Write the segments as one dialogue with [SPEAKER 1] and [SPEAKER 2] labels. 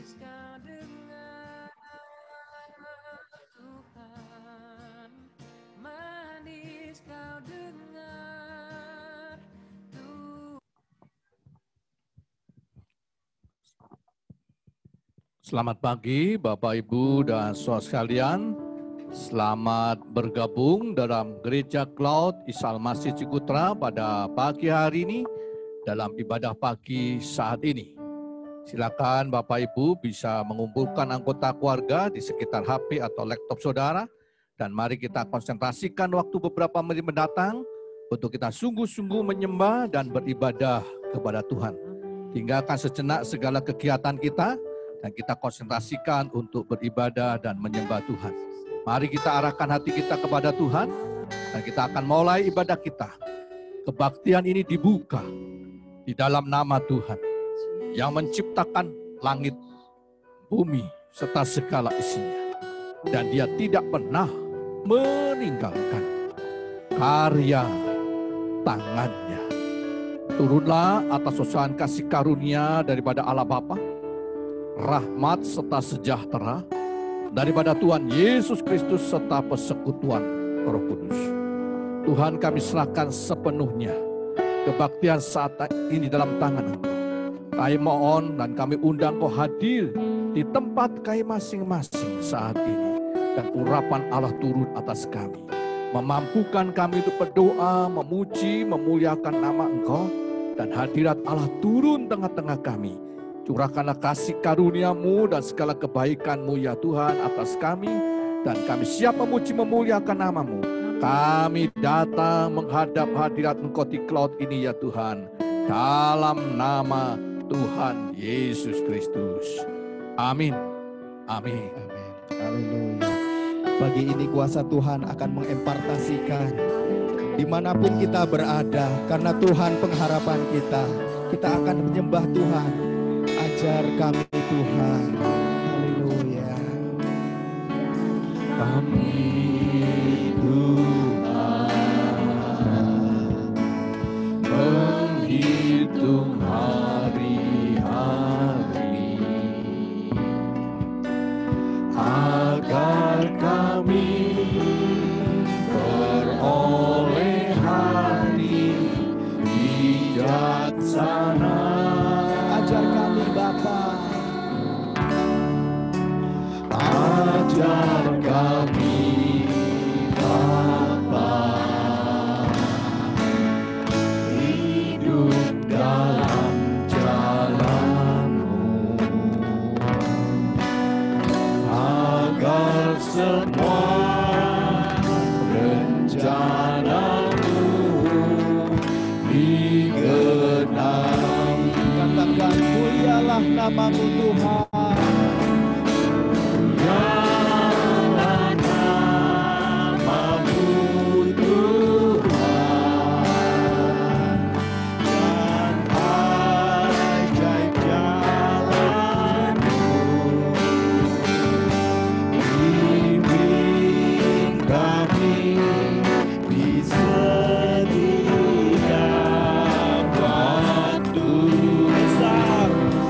[SPEAKER 1] kau dengar Tuhan, manis kau dengar Tuhan.
[SPEAKER 2] Selamat pagi Bapak Ibu dan saudara sekalian. Selamat bergabung dalam Gereja Cloud Isa Al-Masih Cikutra pada pagi hari ini dalam ibadah pagi saat ini. Silakan Bapak Ibu bisa mengumpulkan anggota keluarga di sekitar HP atau laptop saudara, dan mari kita konsentrasikan waktu beberapa menit mendatang untuk kita sungguh-sungguh menyembah dan beribadah kepada Tuhan. Tinggalkan sejenak segala kegiatan kita dan kita konsentrasikan untuk beribadah dan menyembah Tuhan. Mari kita arahkan hati kita kepada Tuhan dan kita akan mulai ibadah kita. Kebaktian ini dibuka di dalam nama Tuhan yang menciptakan langit, bumi, serta segala isinya. Dan Dia tidak pernah meninggalkan karya tangannya. Turunlah atas sosahan kasih karunia daripada Allah Bapa, rahmat serta sejahtera daripada Tuhan Yesus Kristus serta persekutuan Roh Kudus. Tuhan, kami serahkan sepenuhnya kebaktian saat ini dalam tangan Engkau. Kami mohon dan kami undang Kau hadir di tempat kami masing-masing saat ini. Dan urapan Allah turun atas kami, memampukan kami untuk berdoa, memuji, memuliakan nama Engkau. Dan hadirat Allah turun tengah-tengah kami. Curahkanlah kasih karunia-Mu dan segala kebaikan-Mu ya Tuhan atas kami. Dan kami siap memuji memuliakan nama-Mu. Kami datang menghadap hadirat Engkau di cloud ini ya Tuhan. Dalam nama Tuhan Yesus Kristus. Amin. Amin.
[SPEAKER 3] Haleluya. Pagi ini kuasa Tuhan akan mengempartasikan dimanapun kita berada. Karena Tuhan pengharapan kita. Kita akan menyembah Tuhan. Ajar kami Tuhan. Haleluya.
[SPEAKER 1] Kami Tuhan menghitung hari-hari agar kami beroleh hati bijaksana.
[SPEAKER 3] Ajar kami Bapa.
[SPEAKER 1] Ajar kami Bapa, hidup dalam jalan-Mu, agar semua rencana-Mu digenapi.
[SPEAKER 3] Katakan mulialah nama-Mu Tuhan.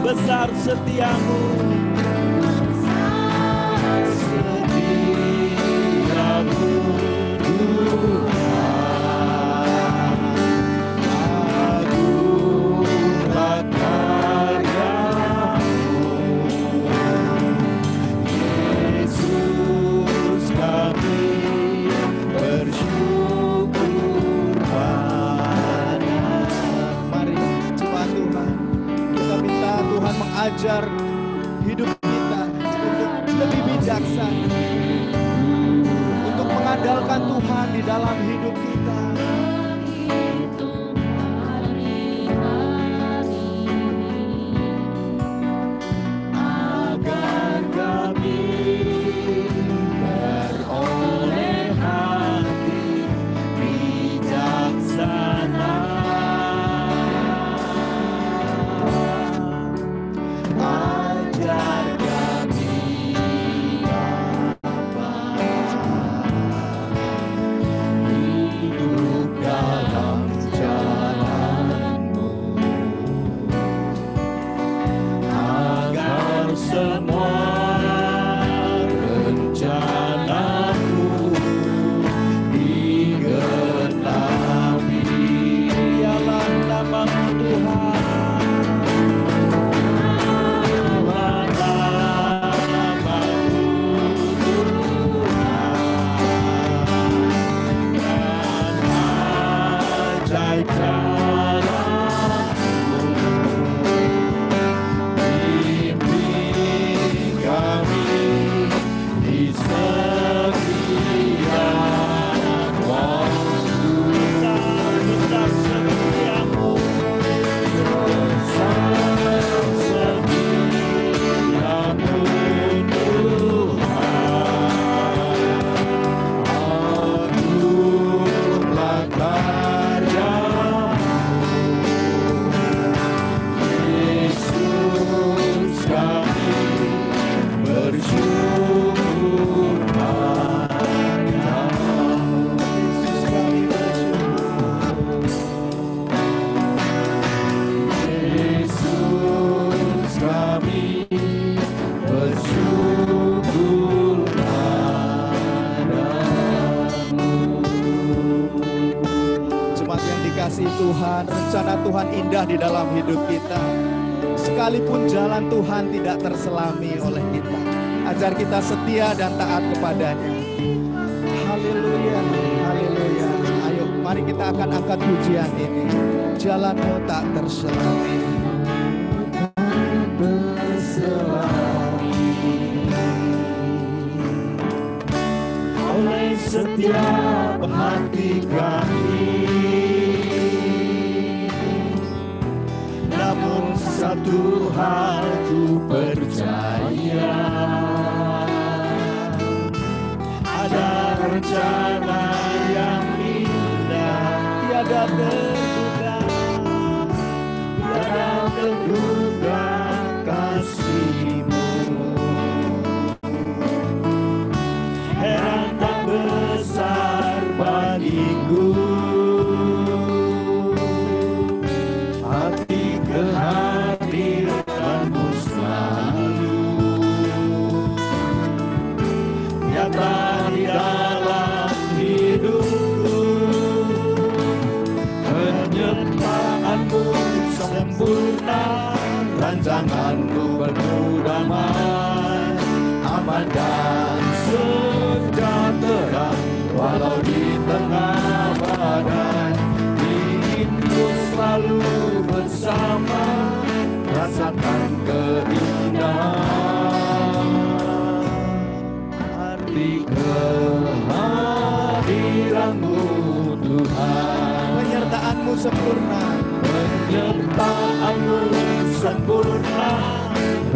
[SPEAKER 3] Besar setiamu,
[SPEAKER 1] besar setiamu Tuhan, agunglah karya-Mu, Yesus kami bersyukur pada.
[SPEAKER 3] mari jemaat Tuhan, kita minta Tuhan mengajar hidup kita untuk lebih bijaksana, untuk mengandalkan Tuhan di dalam hidup kita.
[SPEAKER 1] Agar kami beroleh hati bijaksana. Ajar kami Bapa, semua rencanamu digenapi. Dialah namamu Tuhan. Tuhan, rencana Tuhan indah di dalam hidup kita. Sekalipun jalan Tuhan tidak terselami oleh kita, ajar kita setia dan taat kepadanya. Haleluya, haleluya. Ayo, mari kita akan angkat pujian ini. Jalanmu tak terselami. Oleh setiap hati kami. Namun satu hal ku percaya, ada rencana yang indah, tiada terduga, tiada terduga kasih-Mu. Heran tak besar bagiku, kehadiran-Mu selalu nyata di dalam hidupku. Penyertaan-Mu sempurna, rancangan-Mu penuh damai, aman dan sejahtera walau di tengah badai. Inginku selalu bersama, rasakan keindahan arti kehadiran-Mu Tuhan. Penyertaan-Mu sempurna, penyertaan-Mu sempurna,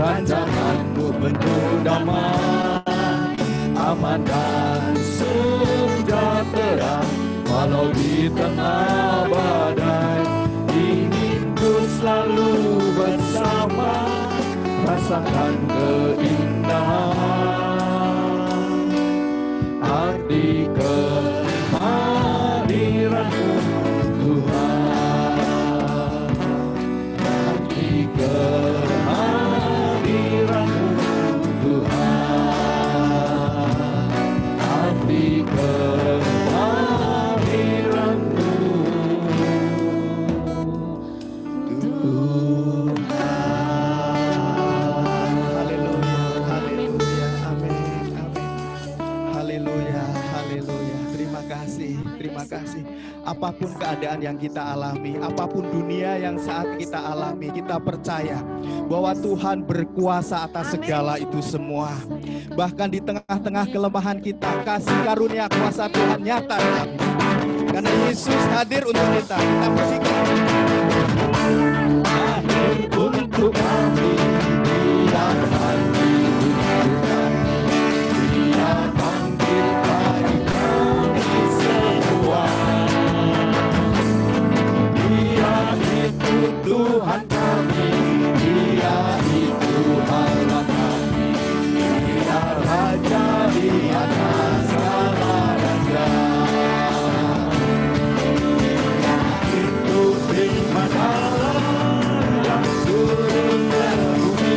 [SPEAKER 1] rancangan-Mu penuh damai, aman dan sejahtera walau di tengah badai. Inginku selalu bersama, rasakan keindahan arti kehadiran-Mu Tuhan, arti kehadiran-Mu Tuhan, arti kehadiran-Mu kasih. Apapun keadaan yang kita alami, apapun dunia yang saat kita alami, kita percaya bahwa Tuhan berkuasa atas segala itu semua. Bahkan di tengah-tengah kelemahan kita, kasih karunia kuasa Tuhan nyata dalam hidup. Karena Yesus hadir untuk kita. Kita musikan. Hadir untuk kami, Dia panggil Tuhan, Dia panggil kami semua. Dia itu Tuhan kami, Dia itu Allah kami, Dia Raja di atas segala raja. Itu firman Allah yang turun ke bumi.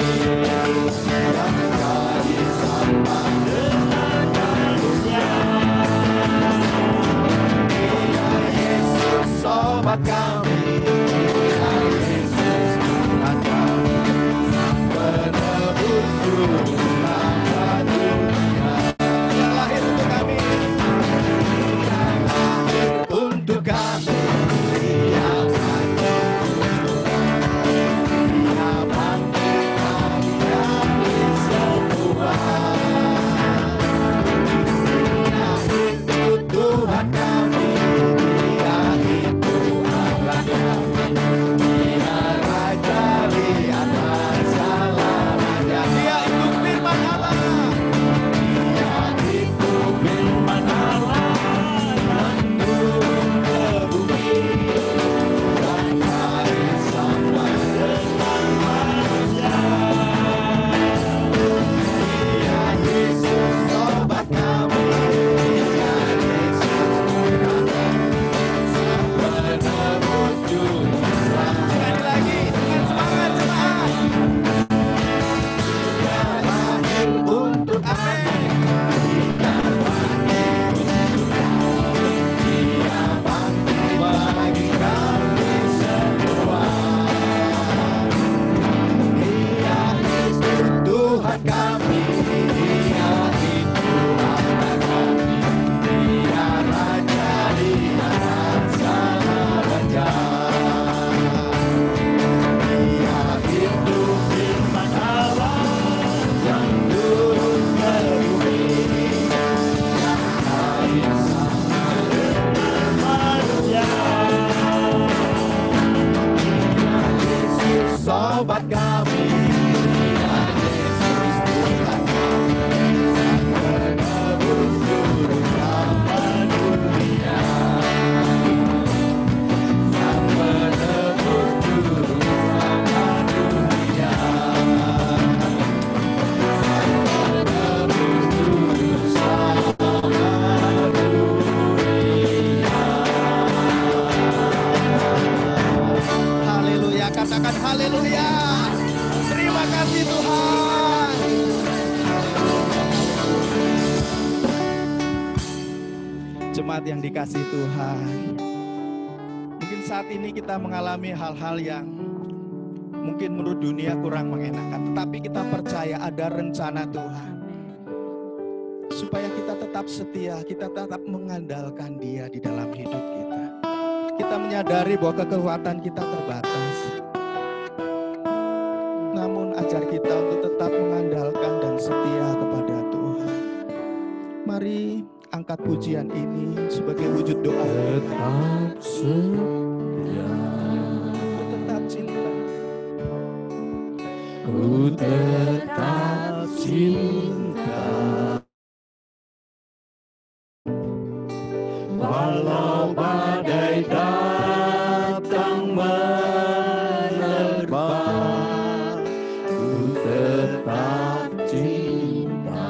[SPEAKER 3] Tuhan. Jemaat yang dikasihi Tuhan, mungkin saat ini kita mengalami hal-hal yang mungkin menurut dunia kurang mengenakan, tetapi kita percaya ada rencana Tuhan. Supaya kita tetap setia, kita tetap mengandalkan Dia di dalam hidup kita. Kita menyadari bahwa kekuatan kita terbatas. Namun ajar kita untuk tetap mengandalkan dan setia kepada Tuhan. Mari angkat pujian ini sebagai wujud doa.
[SPEAKER 2] Tetap setia,
[SPEAKER 3] Ku tetap cinta.
[SPEAKER 2] ku tetap cinta. Walau badai datang menerpa, ku tetap cinta.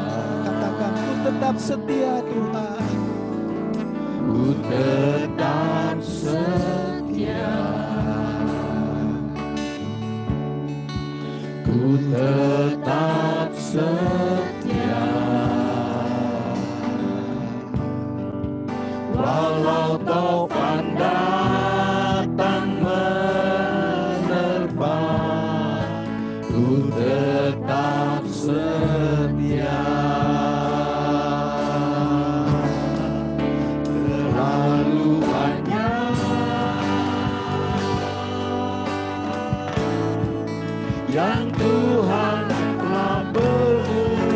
[SPEAKER 3] Katakan ku tetap setia Tuhan.
[SPEAKER 2] Ku tetap setia. Ku tetap setia. Walau taufan datang menerpa, ku tetap setia. Terlalu banyak yang Tuhan telah berbuat.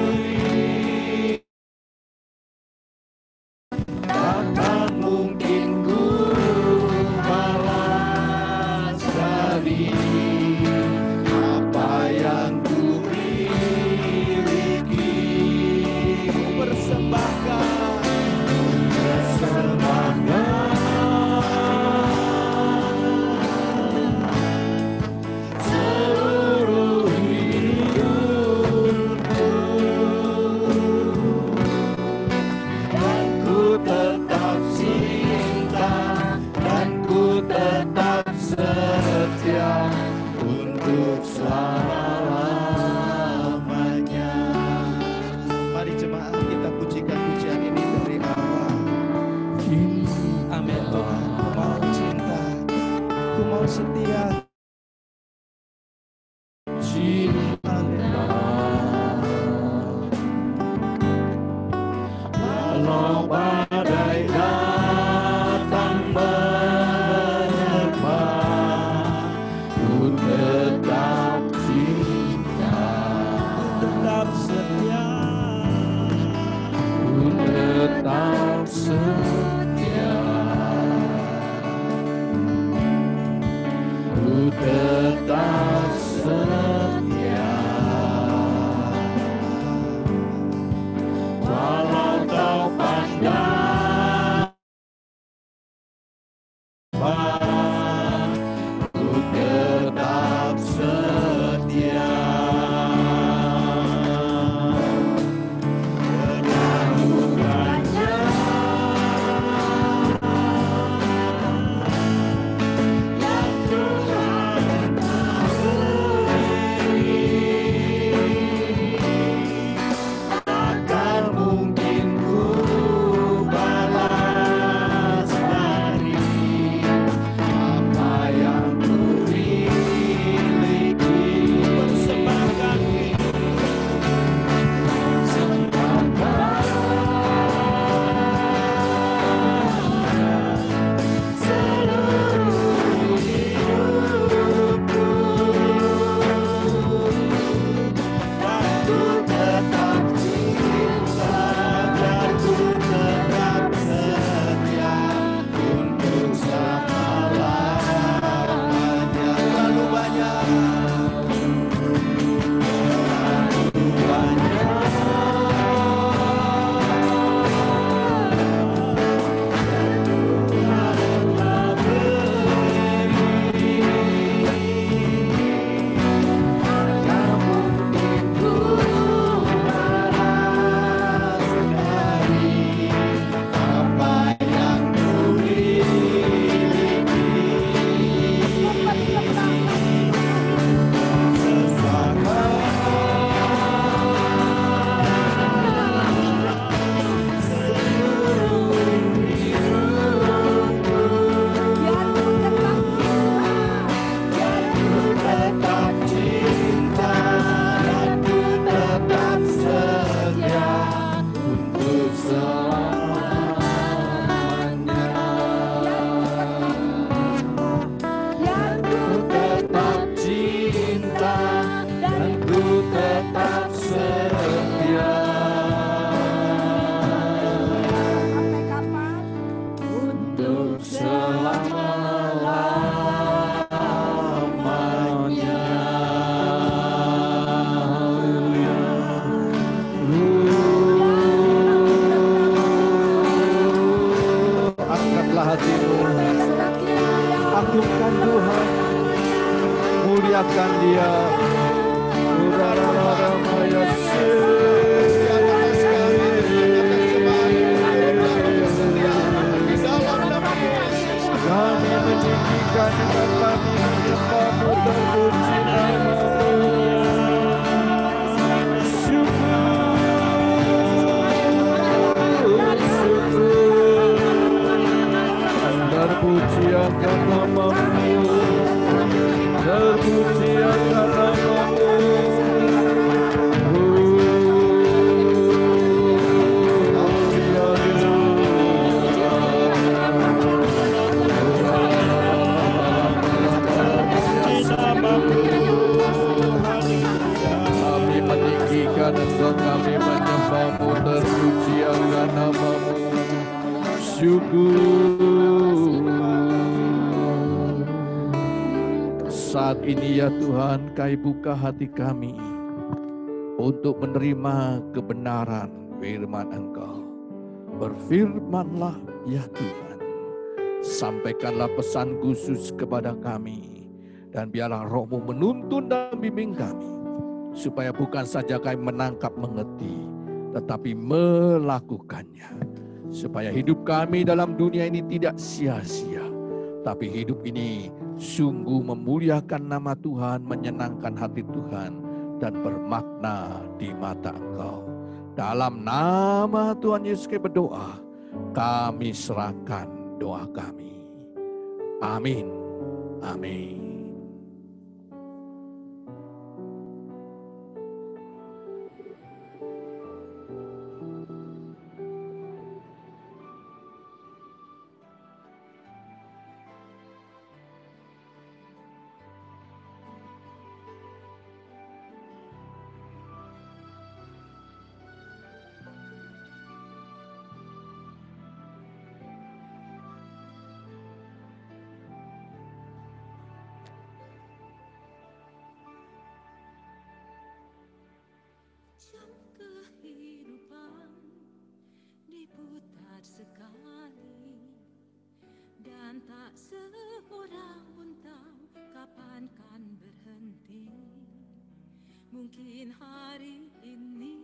[SPEAKER 2] tinggikan dia. Kami meninggikan dan kami menyembah-Mu, terpuji nama-Mu. Terpuji akan nama-Mu, terpuji akan nama-Mu. Kami meninggikan dan kami menyembah-Mu, terpuji akan nama-Mu. Syukur. Saat ini ya Tuhan, Kau buka hati kami untuk menerima kebenaran firman Engkau. Berfirmanlah ya Tuhan, sampaikanlah pesan khusus kepada kami, dan biarlah Roh-Mu menuntun dan bimbing kami, supaya bukan saja kami menangkap mengerti, tetapi melakukannya, supaya hidup kami dalam dunia ini tidak sia-sia, tapi hidup ini sungguh memuliakan nama Tuhan, menyenangkan hati Tuhan, dan bermakna di mata Engkau. Dalam nama Tuhan Yesus kami berdoa, kami serahkan doa kami. Amin. Amin.
[SPEAKER 4] Jam kehidupan diputar sekali, dan tak seorang pun tahu kapan kan berhenti. Mungkin hari ini,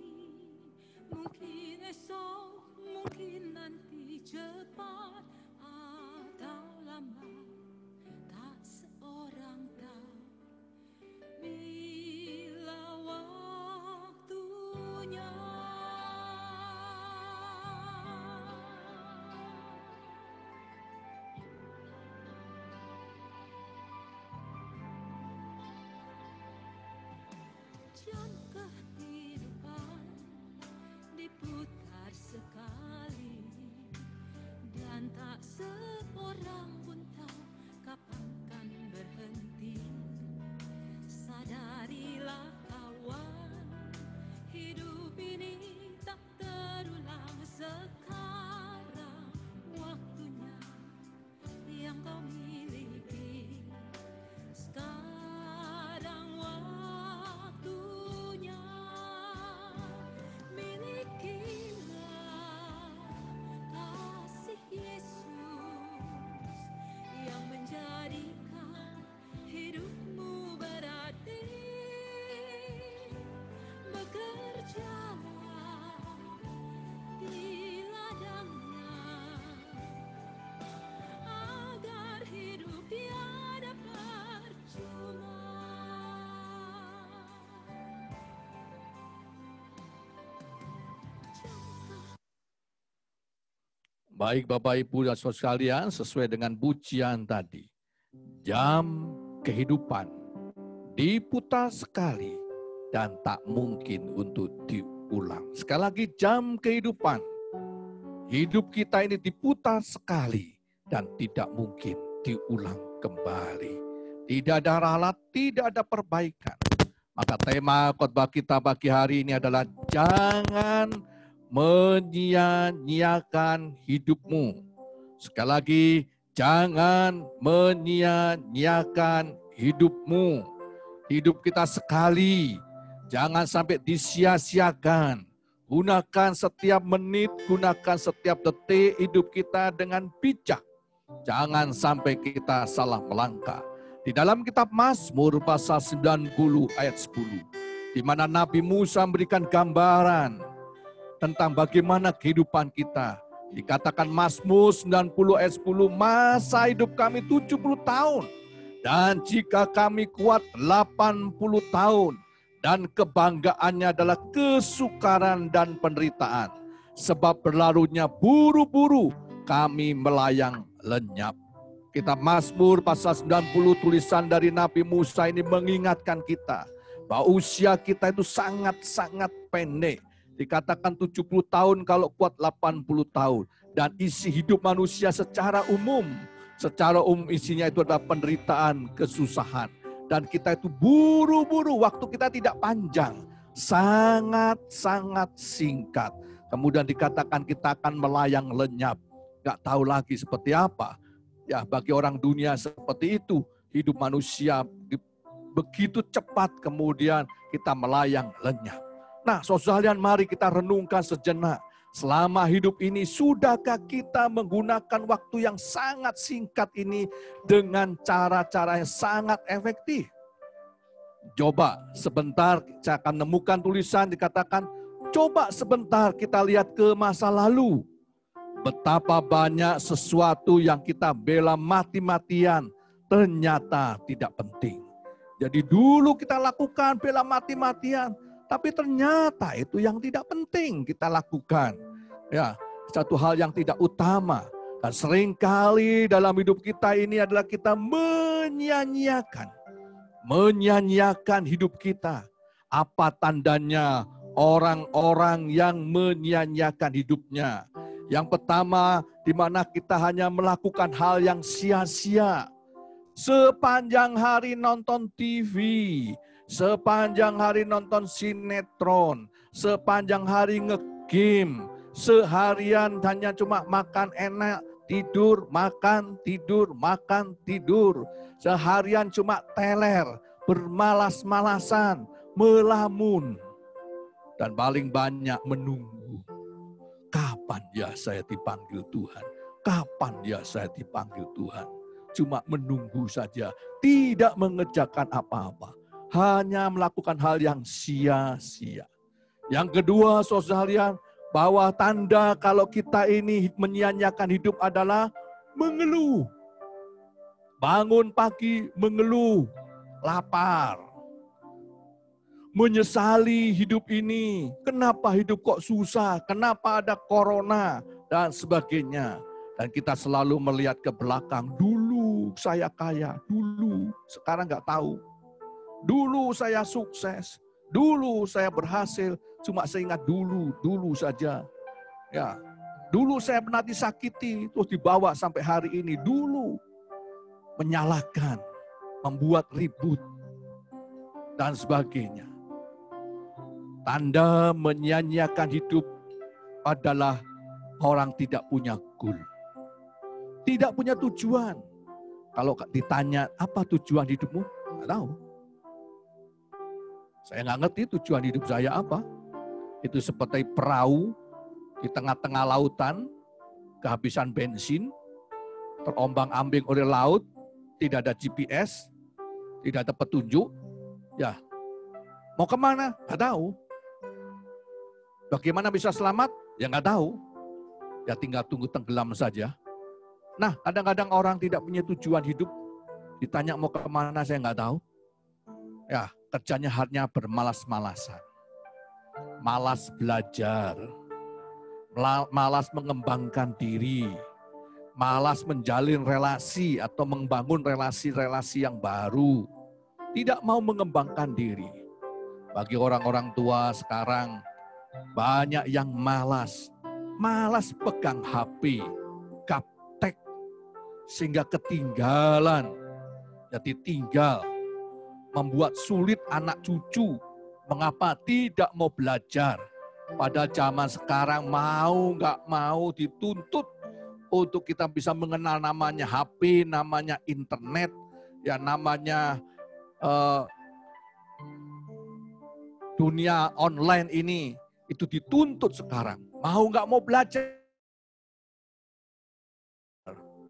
[SPEAKER 4] mungkin esok, mungkin nanti cepat atau lambat, tak seorang tahu bila waktunya. Jam kehidupan diputar sekali, dan tak seorang pun tahu kapan kan berhenti. Sadarilah kawan, hidup ini tak terulang. Sekarang waktunya yang kau miliki. Sekarang waktunya, milikilah kasih Yesus yang menjadikan hidupmu berarti. Bekerjalah di ladangnya, agar hidup tiada percuma.
[SPEAKER 2] Baik Bapak Ibu dan Saudara sekalian, sesuai dengan pujian tadi, jam kehidupan diputar sekali dan tak mungkin untuk diulang. Sekali lagi, jam kehidupan. Hidup kita ini diputar sekali dan tidak mungkin diulang kembali. Tidak ada ralat, tidak ada perbaikan. Maka tema khotbah kita pagi hari ini adalah jangan menyia-nyiakan hidupmu. Sekali lagi, jangan menyia-nyiakan hidupmu. Hidup kita sekali, jangan sampai disia-siakan. Gunakan setiap menit, gunakan setiap detik hidup kita dengan bijak. Jangan sampai kita salah melangkah. Di dalam kitab Mazmur pasal 90 ayat 10, di mana Nabi Musa memberikan gambaran tentang bagaimana kehidupan kita. Dikatakan Mazmur 90 ayat 10, masa hidup kami 70 tahun. Dan jika kami kuat 80 tahun. Dan kebanggaannya adalah kesukaran dan penderitaan. Sebab berlalunya buru-buru kami melayang lenyap. Kitab Mazmur pasal 90 tulisan dari Nabi Musa ini mengingatkan kita bahwa usia kita itu sangat-sangat pendek. Dikatakan 70 tahun kalau kuat 80 tahun. Dan isi hidup manusia secara umum isinya itu adalah penderitaan, kesusahan. Dan kita itu buru-buru, waktu kita tidak panjang. Sangat-sangat singkat. Kemudian dikatakan kita akan melayang lenyap. Gak tahu lagi seperti apa. Ya, bagi orang dunia seperti itu, hidup manusia begitu cepat kemudian kita melayang lenyap. Nah, saudara sekalian, mari kita renungkan sejenak. Selama hidup ini, sudahkah kita menggunakan waktu yang sangat singkat ini dengan cara-cara yang sangat efektif? Coba sebentar, saya akan menemukan tulisan dikatakan, coba sebentar kita lihat ke masa lalu. Betapa banyak sesuatu yang kita bela mati-matian ternyata tidak penting. Jadi dulu kita lakukan bela mati-matian, tapi ternyata itu yang tidak penting kita lakukan. Ya, satu hal yang tidak utama. Dan seringkali dalam hidup kita ini adalah kita menyanyiakan hidup kita. Apa tandanya orang-orang yang menyanyiakan hidupnya? Yang pertama, di mana kita hanya melakukan hal yang sia-sia. Sepanjang hari nonton TV, sepanjang hari nonton sinetron, sepanjang hari nge-game, seharian hanya cuma makan enak, tidur, makan, tidur, makan, tidur. Seharian cuma teler, bermalas-malasan, melamun. Dan paling banyak menunggu. Kapan ya saya dipanggil Tuhan? Kapan ya saya dipanggil Tuhan? Cuma menunggu saja, tidak mengerjakan apa-apa. Hanya melakukan hal yang sia-sia. Yang kedua, saudara sekalian, bahwa tanda kalau kita ini menyia-nyiakan hidup adalah mengeluh. Bangun pagi mengeluh, lapar. Menyesali hidup ini, kenapa hidup kok susah, kenapa ada corona, dan sebagainya. Dan kita selalu melihat ke belakang, dulu saya kaya, dulu, sekarang nggak tahu. Dulu saya sukses, dulu saya berhasil, cuma saya ingat dulu saja. Ya, dulu saya pernah disakiti, terus dibawa sampai hari ini, dulu. Menyalahkan, membuat ribut, dan sebagainya. Tanda menyanyiakan hidup adalah orang tidak punya goal. Tidak punya tujuan. Kalau ditanya, apa tujuan hidupmu? Nggak tahu. Saya nggak ngerti tujuan hidup saya apa. Itu seperti perahu di tengah-tengah lautan, kehabisan bensin, terombang-ambing oleh laut, tidak ada GPS, tidak ada petunjuk. Ya, mau kemana? Nggak tahu. Bagaimana bisa selamat? Ya nggak tahu. Ya tinggal tunggu tenggelam saja. Nah, kadang-kadang orang tidak punya tujuan hidup. Ditanya mau kemana, saya nggak tahu. Ya, kerjanya hanya bermalas-malasan. Malas belajar. Malas mengembangkan diri. Malas menjalin relasi atau membangun relasi-relasi yang baru. Tidak mau mengembangkan diri. Bagi orang-orang tua sekarang, banyak yang malas. Malas pegang HP, gaptek, sehingga ketinggalan. Jadi tinggal, membuat sulit anak cucu. Mengapa tidak mau belajar? Pada zaman sekarang mau nggak mau dituntut untuk kita bisa mengenal namanya HP, namanya internet, ya namanya dunia online ini. Itu dituntut sekarang. Mau nggak mau belajar.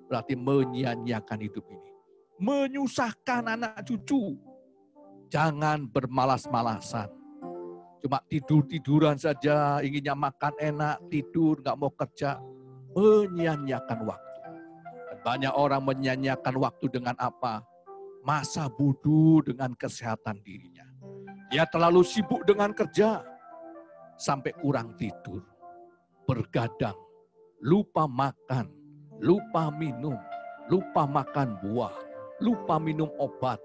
[SPEAKER 2] Berarti menyia-nyiakan hidup ini. menyusahkan anak cucu. Jangan bermalas-malasan. Cuma tidur-tiduran saja, inginnya makan enak, tidur, nggak mau kerja. Menyia-nyiakan waktu. Dan banyak orang menyia-nyiakan waktu dengan apa? Masa bodoh dengan kesehatan dirinya. Dia terlalu sibuk dengan kerja, sampai kurang tidur. Bergadang, lupa makan, lupa minum, lupa makan buah, lupa minum obat,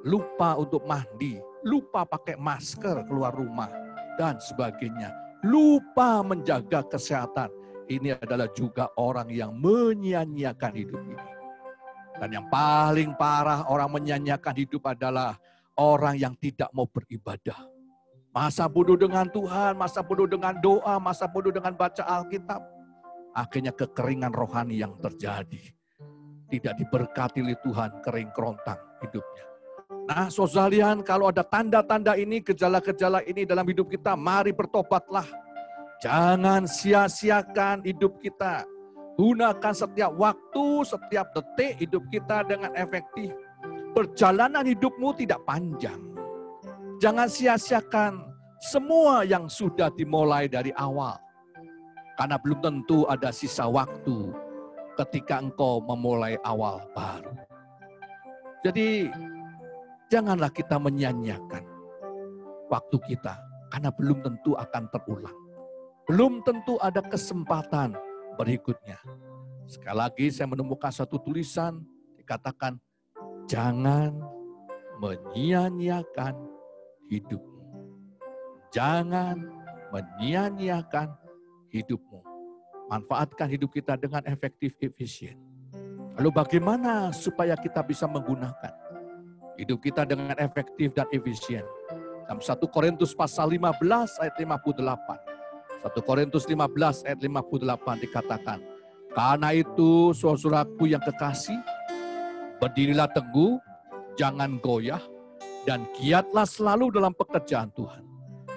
[SPEAKER 2] lupa untuk mandi, lupa pakai masker keluar rumah, dan sebagainya. Lupa menjaga kesehatan. Ini adalah juga orang yang menyia-nyiakan hidup ini. Dan yang paling parah orang menyia-nyiakan hidup adalah orang yang tidak mau beribadah. Masa bodoh dengan Tuhan, masa bodoh dengan doa, masa bodoh dengan baca Alkitab. Akhirnya kekeringan rohani yang terjadi. Tidak diberkati oleh Tuhan, kering kerontang hidupnya. Nah, saudara, kalau ada tanda-tanda ini, gejala-gejala ini dalam hidup kita, mari bertobatlah. Jangan sia-siakan hidup kita. Gunakan setiap waktu, setiap detik hidup kita dengan efektif. Perjalanan hidupmu tidak panjang. Jangan sia-siakan semua yang sudah dimulai dari awal. Karena belum tentu ada sisa waktu ketika engkau memulai awal baru. Jadi, janganlah kita menyia-nyiakan waktu kita, karena belum tentu akan terulang. Belum tentu ada kesempatan berikutnya. Sekali lagi saya menemukan satu tulisan, dikatakan, jangan menyia-nyiakan hidupmu. Jangan menyia-nyiakan hidupmu. Manfaatkan hidup kita dengan efektif, efisien. Lalu bagaimana supaya kita bisa menggunakan hidup kita dengan efektif dan efisien? Dalam 1 Korintus pasal 15 ayat 58. 1 Korintus 15 ayat 58 dikatakan, karena itu saudaraku yang kekasih, berdirilah teguh, jangan goyah, dan giatlah selalu dalam pekerjaan Tuhan.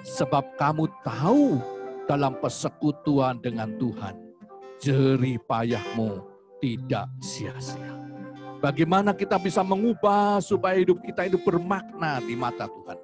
[SPEAKER 2] Sebab kamu tahu dalam persekutuan dengan Tuhan, jerih payahmu tidak sia-sia. Bagaimana kita bisa mengubah supaya hidup kita itu bermakna di mata Tuhan.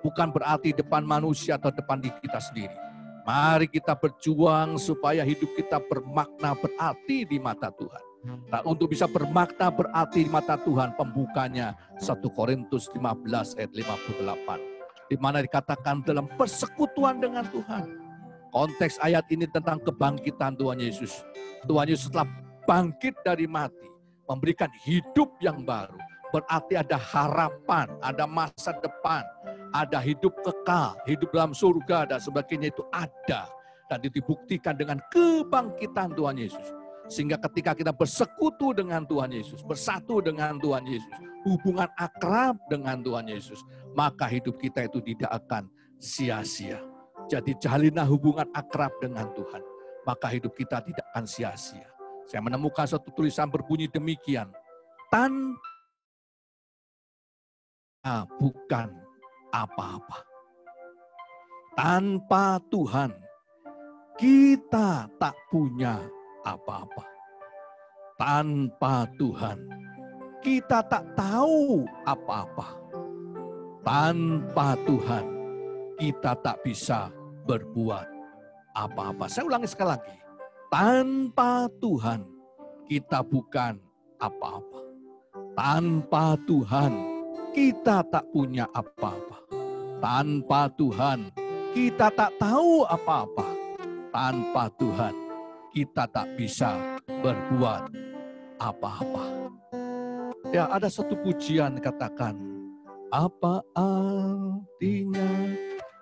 [SPEAKER 2] Bukan berarti depan manusia atau depan diri kita sendiri. Mari kita berjuang supaya hidup kita bermakna berarti di mata Tuhan. Nah, untuk bisa bermakna berarti di mata Tuhan, pembukanya 1 Korintus 15 ayat 58. Di mana dikatakan dalam persekutuan dengan Tuhan. Konteks ayat ini tentang kebangkitan Tuhan Yesus. Tuhan Yesus telah bangkit dari mati, memberikan hidup yang baru. Berarti ada harapan, ada masa depan, ada hidup kekal, hidup dalam surga dan sebagainya itu ada. Dan dibuktikan dengan kebangkitan Tuhan Yesus. Sehingga ketika kita bersekutu dengan Tuhan Yesus, bersatu dengan Tuhan Yesus, hubungan akrab dengan Tuhan Yesus, maka hidup kita itu tidak akan sia-sia. Jadi jalinlah hubungan akrab dengan Tuhan, maka hidup kita tidak akan sia-sia. Saya menemukan satu tulisan berbunyi demikian, tanpa bukan apa-apa. Tanpa Tuhan, kita tak punya apa-apa. Tanpa Tuhan, kita tak tahu apa-apa. Tanpa Tuhan, kita tak bisa berbuat apa-apa. Saya ulangi sekali lagi. Tanpa Tuhan, kita bukan apa-apa. Tanpa Tuhan, kita tak punya apa-apa. Tanpa Tuhan, kita tak tahu apa-apa. Tanpa Tuhan, kita tak bisa berbuat apa-apa. Ya, ada satu pujian katakan, apa artinya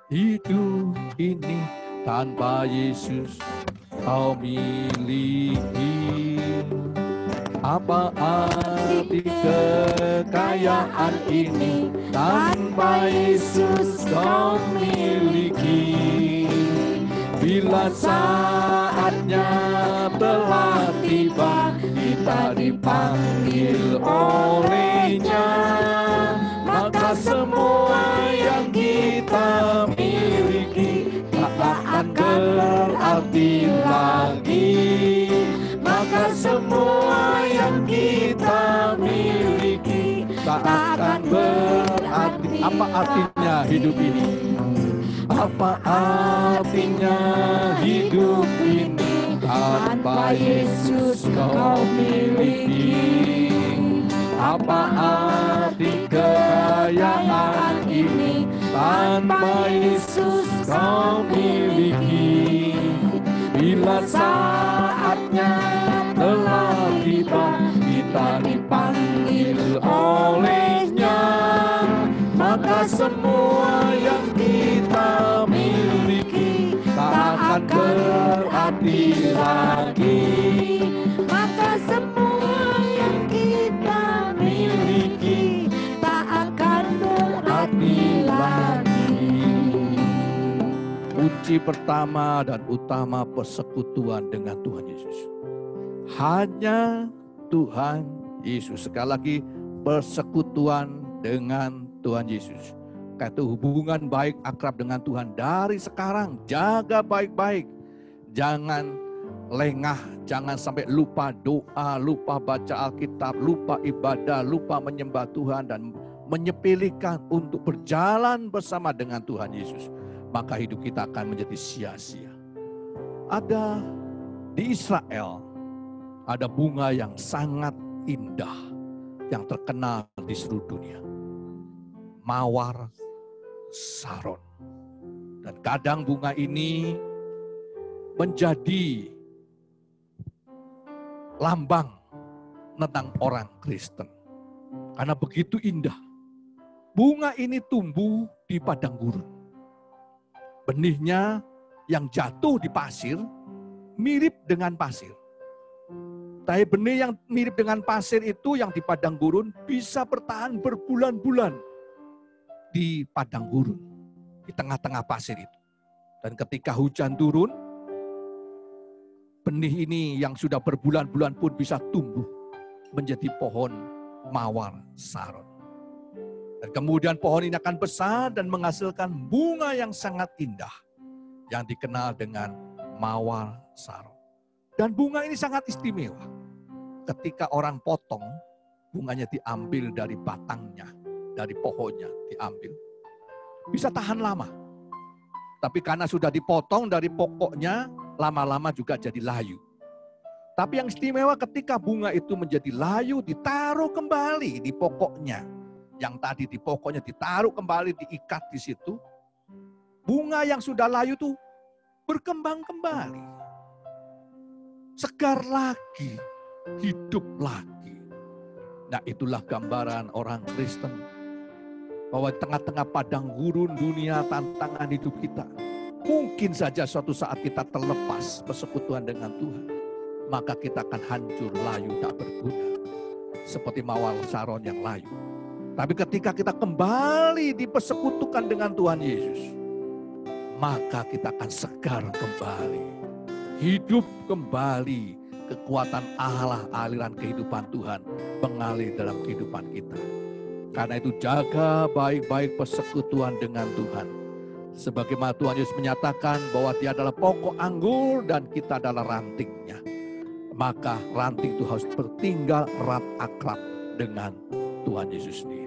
[SPEAKER 2] hidup ini tanpa Yesus kau miliki? Apa arti kekayaan ini tanpa Yesus kau miliki? Bila saatnya telah tiba, kita dipanggil oleh-Nya, maka semua yang kita miliki tak akan berarti lagi. Maka semua yang kita miliki Apa artinya hidup ini? Apa artinya hidup ini tanpa Yesus kau miliki? Apa arti kekayaan ini tanpa Yesus kau miliki? Bila saatnya telah tiba, kita dipanggil olehnya, maka semua yang kita miliki tak akan berarti lagi.
[SPEAKER 5] Maka semua yang kita miliki tak akan berarti lagi.
[SPEAKER 2] Kunci pertama dan utama persekutuan dengan Tuhan Yesus. Hanya Tuhan Yesus. Sekali lagi, persekutuan dengan Tuhan Yesus. Kata hubungan baik akrab dengan Tuhan dari sekarang. Jaga baik-baik. Jangan lengah, jangan sampai lupa doa, lupa baca Alkitab, lupa ibadah, lupa menyembah Tuhan dan menyepelekan untuk berjalan bersama dengan Tuhan Yesus. Maka hidup kita akan menjadi sia-sia. Ada di Israel, ada bunga yang sangat indah yang terkenal di seluruh dunia. Mawar Saron. Dan kadang bunga ini menjadi lambang tentang orang Kristen. Karena begitu indah. Bunga ini tumbuh di padang gurun. Benihnya yang jatuh di pasir mirip dengan pasir. Tapi benih yang mirip dengan pasir itu yang di padang gurun bisa bertahan berbulan-bulan di padang gurun, di tengah-tengah pasir itu. Dan ketika hujan turun, benih ini yang sudah berbulan-bulan pun bisa tumbuh menjadi pohon mawar Saron. Dan kemudian pohon ini akan besar dan menghasilkan bunga yang sangat indah yang dikenal dengan mawar Saron. Dan bunga ini sangat istimewa. Ketika orang potong, bunganya diambil dari batangnya, dari pohonnya diambil. Bisa tahan lama. Tapi karena sudah dipotong dari pokoknya, lama-lama juga jadi layu. Tapi yang istimewa ketika bunga itu menjadi layu, ditaruh kembali di pokoknya. Yang tadi di pokoknya ditaruh kembali, diikat di situ. Bunga yang sudah layu itu berkembang kembali. Segar lagi, hidup lagi. Nah, itulah gambaran orang Kristen. Bahwa di tengah-tengah padang gurun dunia tantangan hidup kita. Mungkin saja suatu saat kita terlepas persekutuan dengan Tuhan. Maka kita akan hancur, layu, tak berguna. Seperti mawar Saron yang layu. Tapi ketika kita kembali dipersekutukan dengan Tuhan Yesus, maka kita akan segar kembali. Hidup kembali, kekuatan Allah, aliran kehidupan Tuhan mengalir dalam kehidupan kita. Karena itu jaga baik-baik persekutuan dengan Tuhan. Sebagaimana Tuhan Yesus menyatakan bahwa Dia adalah pokok anggur dan kita adalah rantingnya. Maka ranting itu harus bertinggal erat akrab dengan Tuhan Yesus sendiri.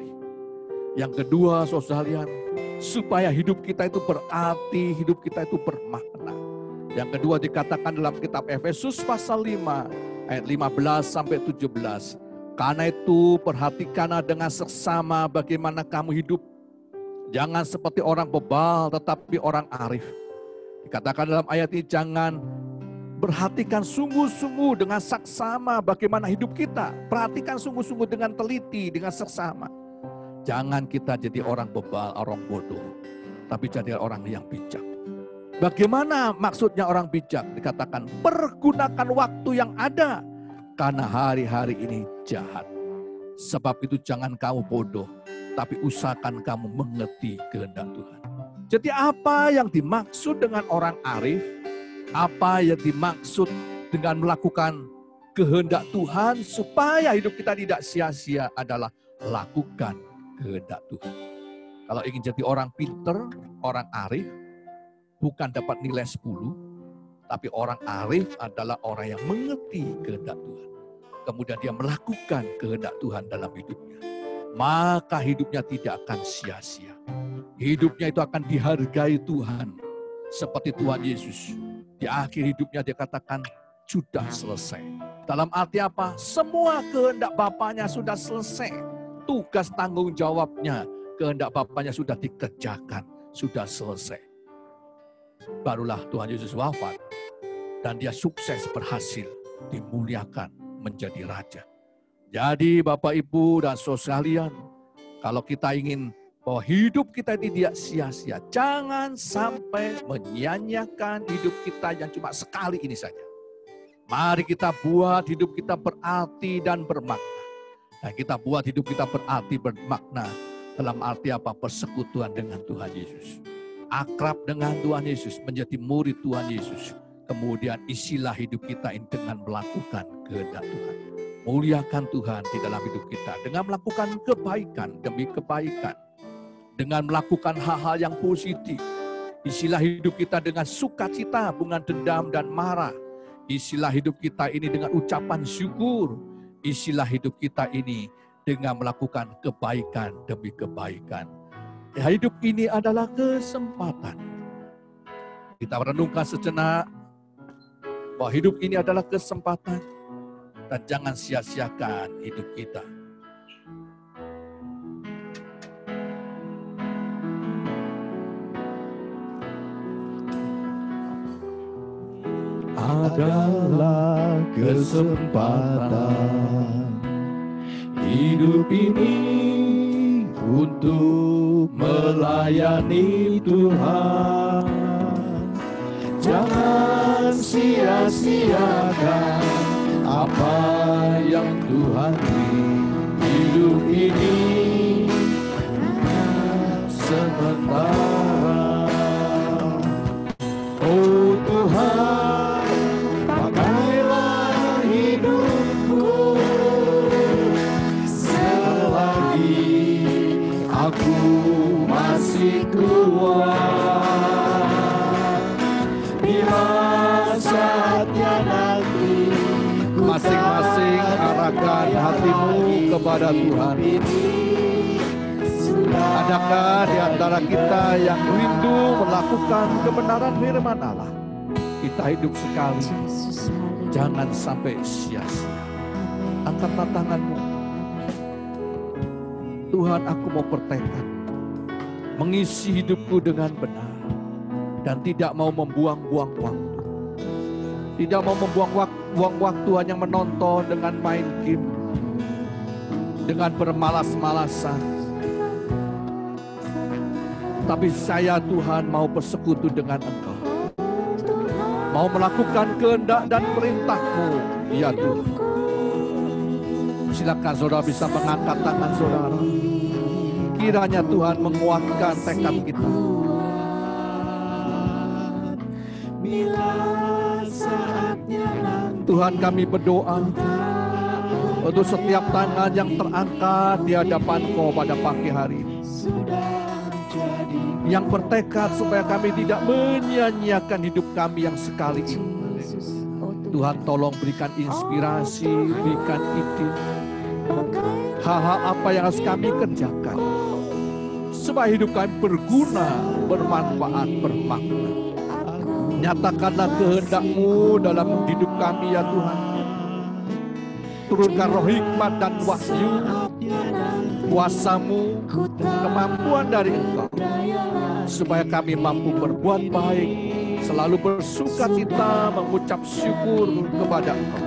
[SPEAKER 2] Yang kedua, saudara sekalian, supaya hidup kita itu berarti, hidup kita itu bermakna. Yang kedua dikatakan dalam kitab Efesus pasal 5 ayat 15 sampai 17. Karena itu perhatikanlah dengan seksama bagaimana kamu hidup. Jangan seperti orang bebal tetapi orang arif. Dikatakan dalam ayat ini jangan perhatikan sungguh-sungguh dengan saksama bagaimana hidup kita. Perhatikan sungguh-sungguh dengan teliti, dengan seksama. Jangan kita jadi orang bebal, orang bodoh. Tapi jadi orang yang bijak. Bagaimana maksudnya orang bijak? Dikatakan pergunakan waktu yang ada. Karena hari-hari ini jahat. Sebab itu jangan kamu bodoh. Tapi usahakan kamu mengerti kehendak Tuhan. Jadi apa yang dimaksud dengan orang arif? Apa yang dimaksud dengan melakukan kehendak Tuhan supaya hidup kita tidak sia-sia adalah lakukan kehendak Tuhan. Kalau ingin jadi orang pinter, orang arif, bukan dapat nilai 10, tapi orang arif adalah orang yang mengerti kehendak Tuhan. Kemudian dia melakukan kehendak Tuhan dalam hidupnya. maka hidupnya tidak akan sia-sia. Hidupnya itu akan dihargai Tuhan. Seperti Tuhan Yesus. Di akhir hidupnya dia katakan, sudah selesai. Dalam arti apa? Semua kehendak Bapaknya sudah selesai. Tugas tanggung jawabnya, kehendak Bapaknya sudah dikerjakan, sudah selesai. Barulah Tuhan Yesus wafat. Dan dia sukses berhasil dimuliakan menjadi raja. Jadi Bapak Ibu dan saudara sekalian, kalau kita ingin bahwa hidup kita tidak sia-sia, jangan sampai menyia-nyiakan hidup kita yang cuma sekali ini saja. Mari kita buat hidup kita berarti dan bermakna. Dan kita buat hidup kita berarti bermakna dalam arti apa? Persekutuan dengan Tuhan Yesus. Akrab dengan Tuhan Yesus, menjadi murid Tuhan Yesus. Kemudian isilah hidup kita ini dengan melakukan kehendak Tuhan. Muliakan Tuhan di dalam hidup kita dengan melakukan kebaikan demi kebaikan. Dengan melakukan hal-hal yang positif. Isilah hidup kita dengan sukacita, bukan dendam dan marah. Isilah hidup kita ini dengan ucapan syukur. Isilah hidup kita ini dengan melakukan kebaikan demi kebaikan. Hidup ini adalah kesempatan. Kita renungkan sejenak bahwa hidup ini adalah kesempatan. Dan jangan sia-siakan hidup kita.
[SPEAKER 1] Adalah kesempatan hidup ini untuk melayani Tuhan. Jangan sia-siakan apa yang Tuhan beri. Hidup ini sementara. Oh Tuhan, pakailah hidupku selagi aku masih kuat. Bila saatnya nanti
[SPEAKER 2] Masing-masing arahkan hatimu kepada Tuhan. Adakah di antara kita yang rindu melakukan kebenaran firman Allah? Kita hidup sekali, jangan sampai sia-sia. Angkatlah tanganmu. Tuhan, aku mau bertekad mengisi hidupku dengan benar dan tidak mau membuang-buang waktu. Tidak mau membuang waktu hanya menonton dengan main game, dengan bermalas-malasan. Tapi saya Tuhan mau bersekutu dengan Engkau. Mau melakukan kehendak dan perintah-Mu, ya Tuhan. Silakan saudara bisa mengangkat tangan saudara. Kiranya Tuhan menguatkan tekad kita. Tuhan, kami berdoa untuk setiap tangan yang terangkat di hadapan-Kau pada pagi hari ini. Yang bertekad supaya kami tidak menyia-nyiakan hidup kami yang sekali ini. Tuhan, tolong berikan inspirasi, berikan ide. Hal-hal apa yang harus kami kerjakan supaya hidup kami berguna, bermanfaat, bermakna. Nyatakanlah kehendak-Mu dalam hidup kami ya Tuhan. Turunkan roh hikmat dan wahyu, kuasa-Mu, kemampuan dari Engkau. Supaya kami mampu berbuat baik, selalu bersukacita, mengucap syukur kepada Engkau.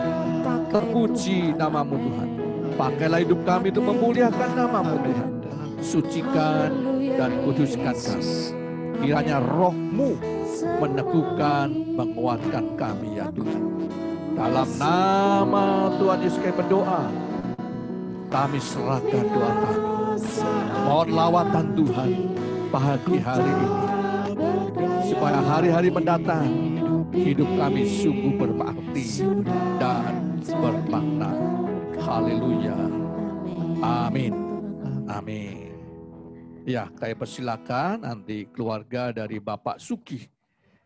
[SPEAKER 2] Terpuji nama-Mu Tuhan. Pakailah hidup kami untuk memuliakan nama-Mu Tuhan. Sucikan dan kuduskan kami. Kiranya roh-Mu meneguhkan, menguatkan kami ya Tuhan. Dalam nama Tuhan Yesus kami berdoa. Kami serahkan doa kami. Mohon lawatan Tuhan pagi hari ini. Supaya hari-hari mendatang hidup kami sungguh berarti dan bermakna. Haleluya. Amin. Amin. Ya, saya persilakan nanti keluarga dari Bapak Suki.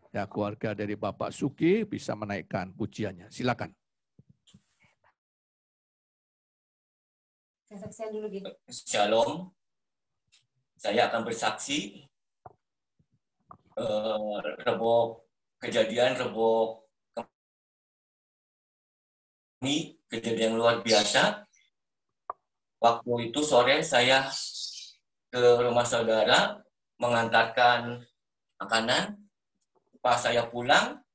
[SPEAKER 2] Ya, keluarga dari Bapak Suki bisa menaikkan pujiannya. Silakan.
[SPEAKER 5] Kesaksian dulu gitu.
[SPEAKER 6] Shalom. Saya akan bersaksi Rebo ini kejadian luar biasa. Waktu itu sore saya ke rumah saudara mengantarkan makanan. Pas saya pulang,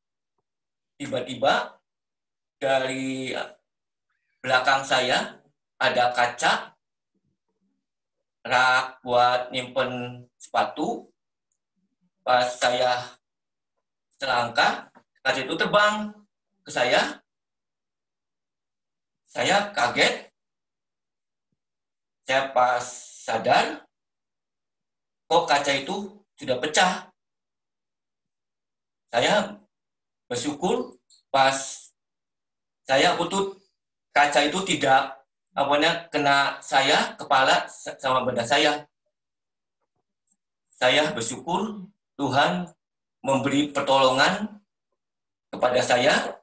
[SPEAKER 6] tiba-tiba dari belakang saya ada kaca rak buat nyimpen sepatu. Pas saya selangkah, kaca itu terbang ke saya. Saya kaget. Saya pas sadar, kok kaca itu sudah pecah. Saya bersyukur pas saya putut kaca itu tidak kena saya, kepala sama benda saya. Saya bersyukur Tuhan memberi pertolongan kepada saya.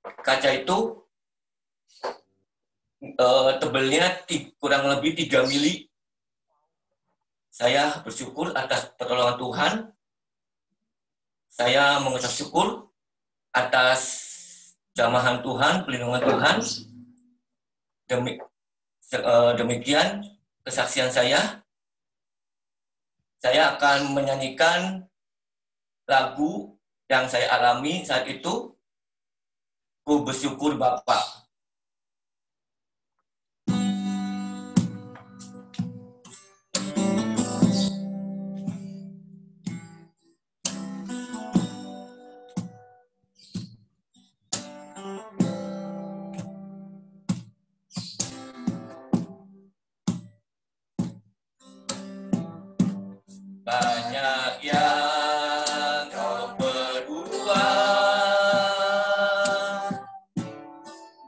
[SPEAKER 6] Kaca itu tebelnya kurang lebih 3 mili. Saya bersyukur atas pertolongan Tuhan. Saya mengucap syukur atas jamahan Tuhan, perlindungan Tuhan. Demikian kesaksian saya. Saya akan menyanyikan lagu yang saya alami saat itu. Ku bersyukur Bapa. Banyak yang kau perbuat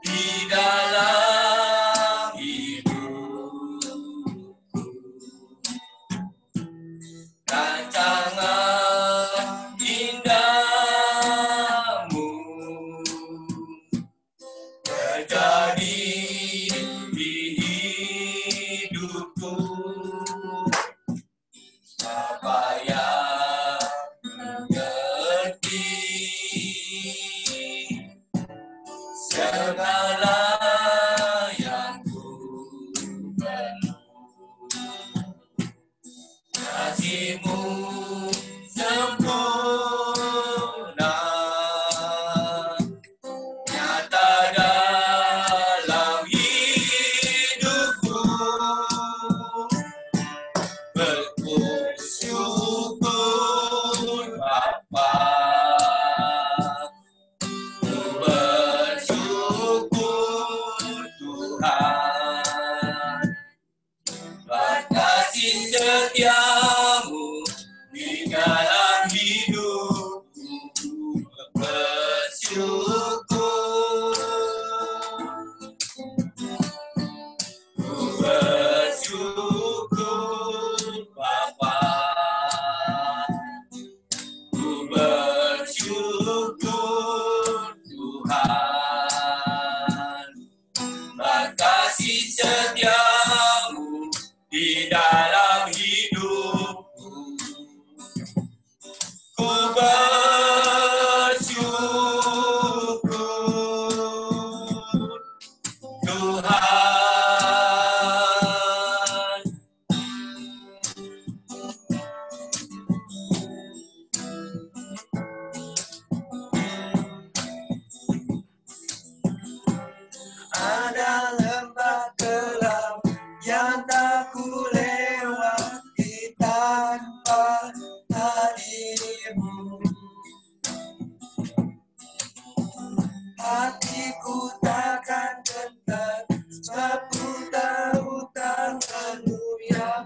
[SPEAKER 6] di dalam hidupku. Rancangan indahmu terjadi di hidupku. Apa yang mengerti segala yang ku perlu. Kasih-Mu sempurna nyata dalam hidupku. Bersyukur Bapa, ku bersyukur Tuhan, buat kasih setia-Mu di dalam hidupku. Bersyukur, ku bersyukur Bapa, ku bersyukur Tuhan, buat kasih setia-Mu di dalam hidupku. Ku bersyukur Tuhan. Ada lembah gelap yang tak ku lewati tanpa hadir-Mu. Hatiku takkan gentar, sebab ku tahu tangan-Mu yang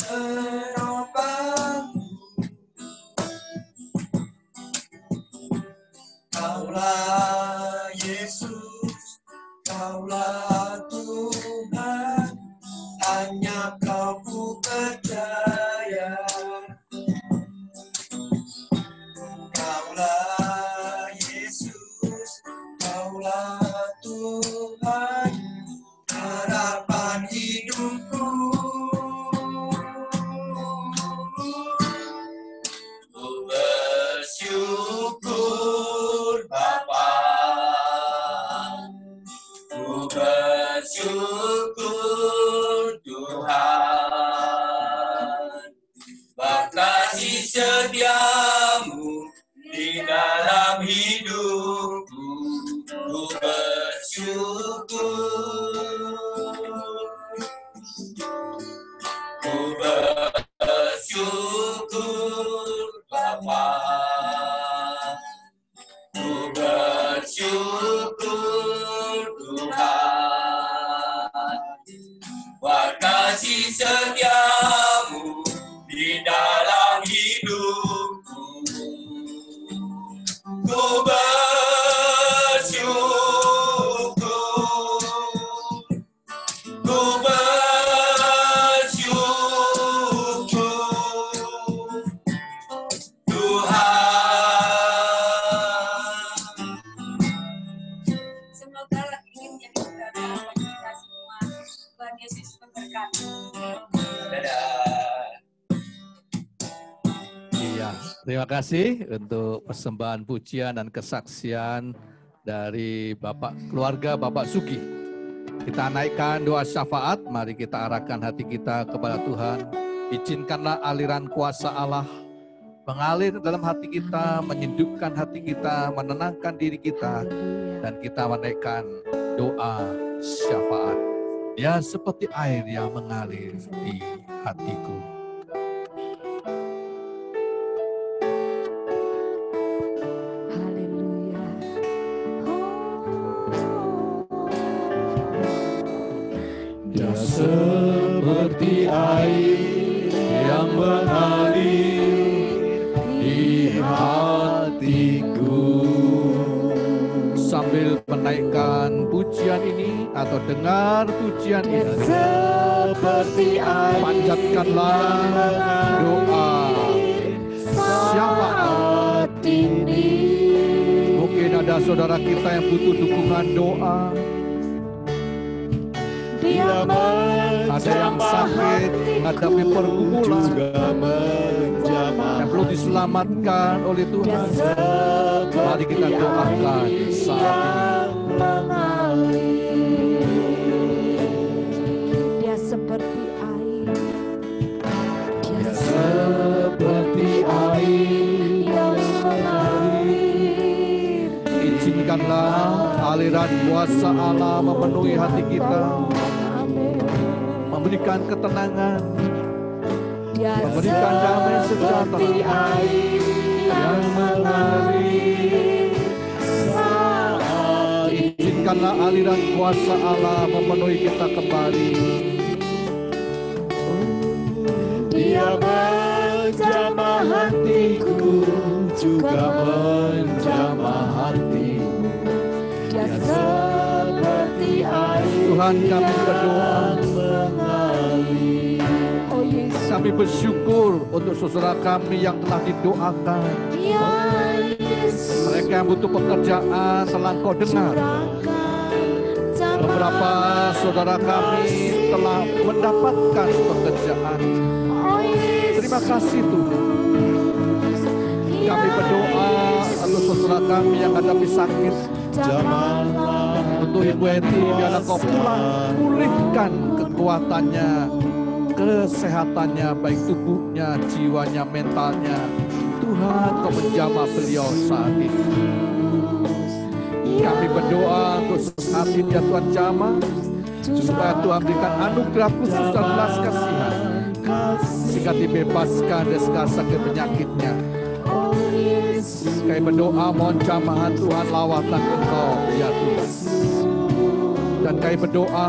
[SPEAKER 6] menopang. Kaulah Yesus, Kaulah Tuhan, hanya Kau ku percaya. Kaulah Yesus, Kaulah Tuhan, harapan bersyukur Bapa, ku bersyukur Tuhan, kasih setiamu di dalam hidupku, ku bersyukur, ku bersyukur Bapa, ku bersyukur Tuhan, buat kasih setiamu di dalam hidupku, ku bersyukur, ku bersyukur Tuhan.
[SPEAKER 7] Semoga ini menjadi berkat bagi kita semua. Tuhan Yesus memberkati.
[SPEAKER 6] Dadah.
[SPEAKER 2] Iya, terima kasih untuk persembahan pujian dan kesaksian dari keluarga Bapak Sugi. Kita naikkan doa syafaat, mari kita arahkan hati kita kepada Tuhan. Izinkanlah aliran kuasa Allah mengalir dalam hati kita, menyindukkan hati kita, menenangkan diri kita, dan kita menaikkan doa syafaat. Ya, seperti air yang mengalir di hatiku.
[SPEAKER 5] Haleluya.
[SPEAKER 2] Ya, seperti air yang mengalir di hatiku. Sambil menaikkan pujian ini atau dengar pujian ini,
[SPEAKER 5] Seperti air
[SPEAKER 2] panjatkanlah doa syafaat
[SPEAKER 5] ini.
[SPEAKER 2] Mungkin ada saudara kita yang butuh dukungan doa.
[SPEAKER 5] Dia
[SPEAKER 2] Ada yang sakit, menghadapi pergumulan, yang perlu diselamatkan oleh Tuhan. Mari kita doakan saat ini.
[SPEAKER 5] Dia seperti air.
[SPEAKER 2] Dia seperti air
[SPEAKER 5] yang mengalir.
[SPEAKER 2] Izinkanlah aliran kuasa Allah memenuhi hati kita, memberikan ketenangan,
[SPEAKER 5] Dia
[SPEAKER 2] memberikan damai
[SPEAKER 5] seperti
[SPEAKER 2] sejahtera
[SPEAKER 5] air
[SPEAKER 2] yang mengalir.
[SPEAKER 5] saat
[SPEAKER 2] Izinkanlah aliran kuasa Allah memenuhi kita kembali.
[SPEAKER 5] Dia menjamah hatiku, juga menjamah hatimu. Dia seperti air
[SPEAKER 2] Tuhan, kami berdoa,
[SPEAKER 5] mengalir. Oh Yesus,
[SPEAKER 2] kami bersyukur untuk saudara kami yang telah didoakan.
[SPEAKER 5] ya Yesus,
[SPEAKER 2] Mereka yang butuh pekerjaan telah Kau dengar. Beberapa saudara kami telah mendapatkan pekerjaan.
[SPEAKER 5] Oh Yesus,
[SPEAKER 2] Terima kasih Tuhan. Kami berdoa untuk saudara kami yang hadapi sakit.
[SPEAKER 5] jamahlah
[SPEAKER 2] Untuk Ibu Eti, biarlah Kau pulihkan kekuatannya, kesehatannya, baik tubuhnya, jiwanya, mentalnya. Tuhan, Kau menjamah beliau saat ini. Kami berdoa untuk hati dia Tuhan jamah, supaya Tuhan berikan anugerah khusus dan belas kasihan, sehingga dibebaskan dari segala sakit penyakitnya.
[SPEAKER 5] Oh Yesus,
[SPEAKER 2] Kami berdoa mohon jamahan Tuhan lawatan Engkau ya Tuhan. Dan kami berdoa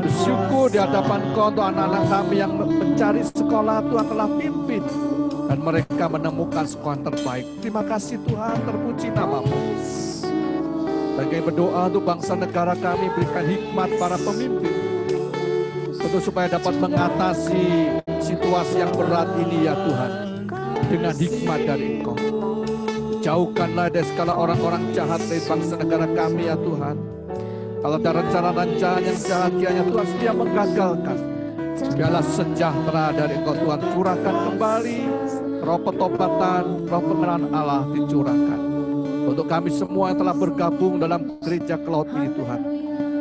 [SPEAKER 2] bersyukur di hadapan Engkau untuk anak-anak kami yang mencari sekolah. Tuhan telah pimpin dan mereka menemukan sekolah yang terbaik. Terima kasih Tuhan, terpuji nama-Mu. Dan kami berdoa untuk bangsa negara kami, berikan hikmat para pemimpin untuk supaya dapat mengatasi situasi yang berat ini ya Tuhan, dengan hikmat dari Engkau. Jauhkanlah dari segala orang-orang jahat dari bangsa negara kami ya Tuhan. Kalau ada rencana-rencana yang jahat kiranya Tuhan setia menggagalkan. Biarlah sejahtera dari Engkau Tuhan curahkan kembali roh petobatan, roh pengenalan Allah dicurahkan. Untuk kami semua yang telah bergabung dalam gereja Cloud ini Tuhan.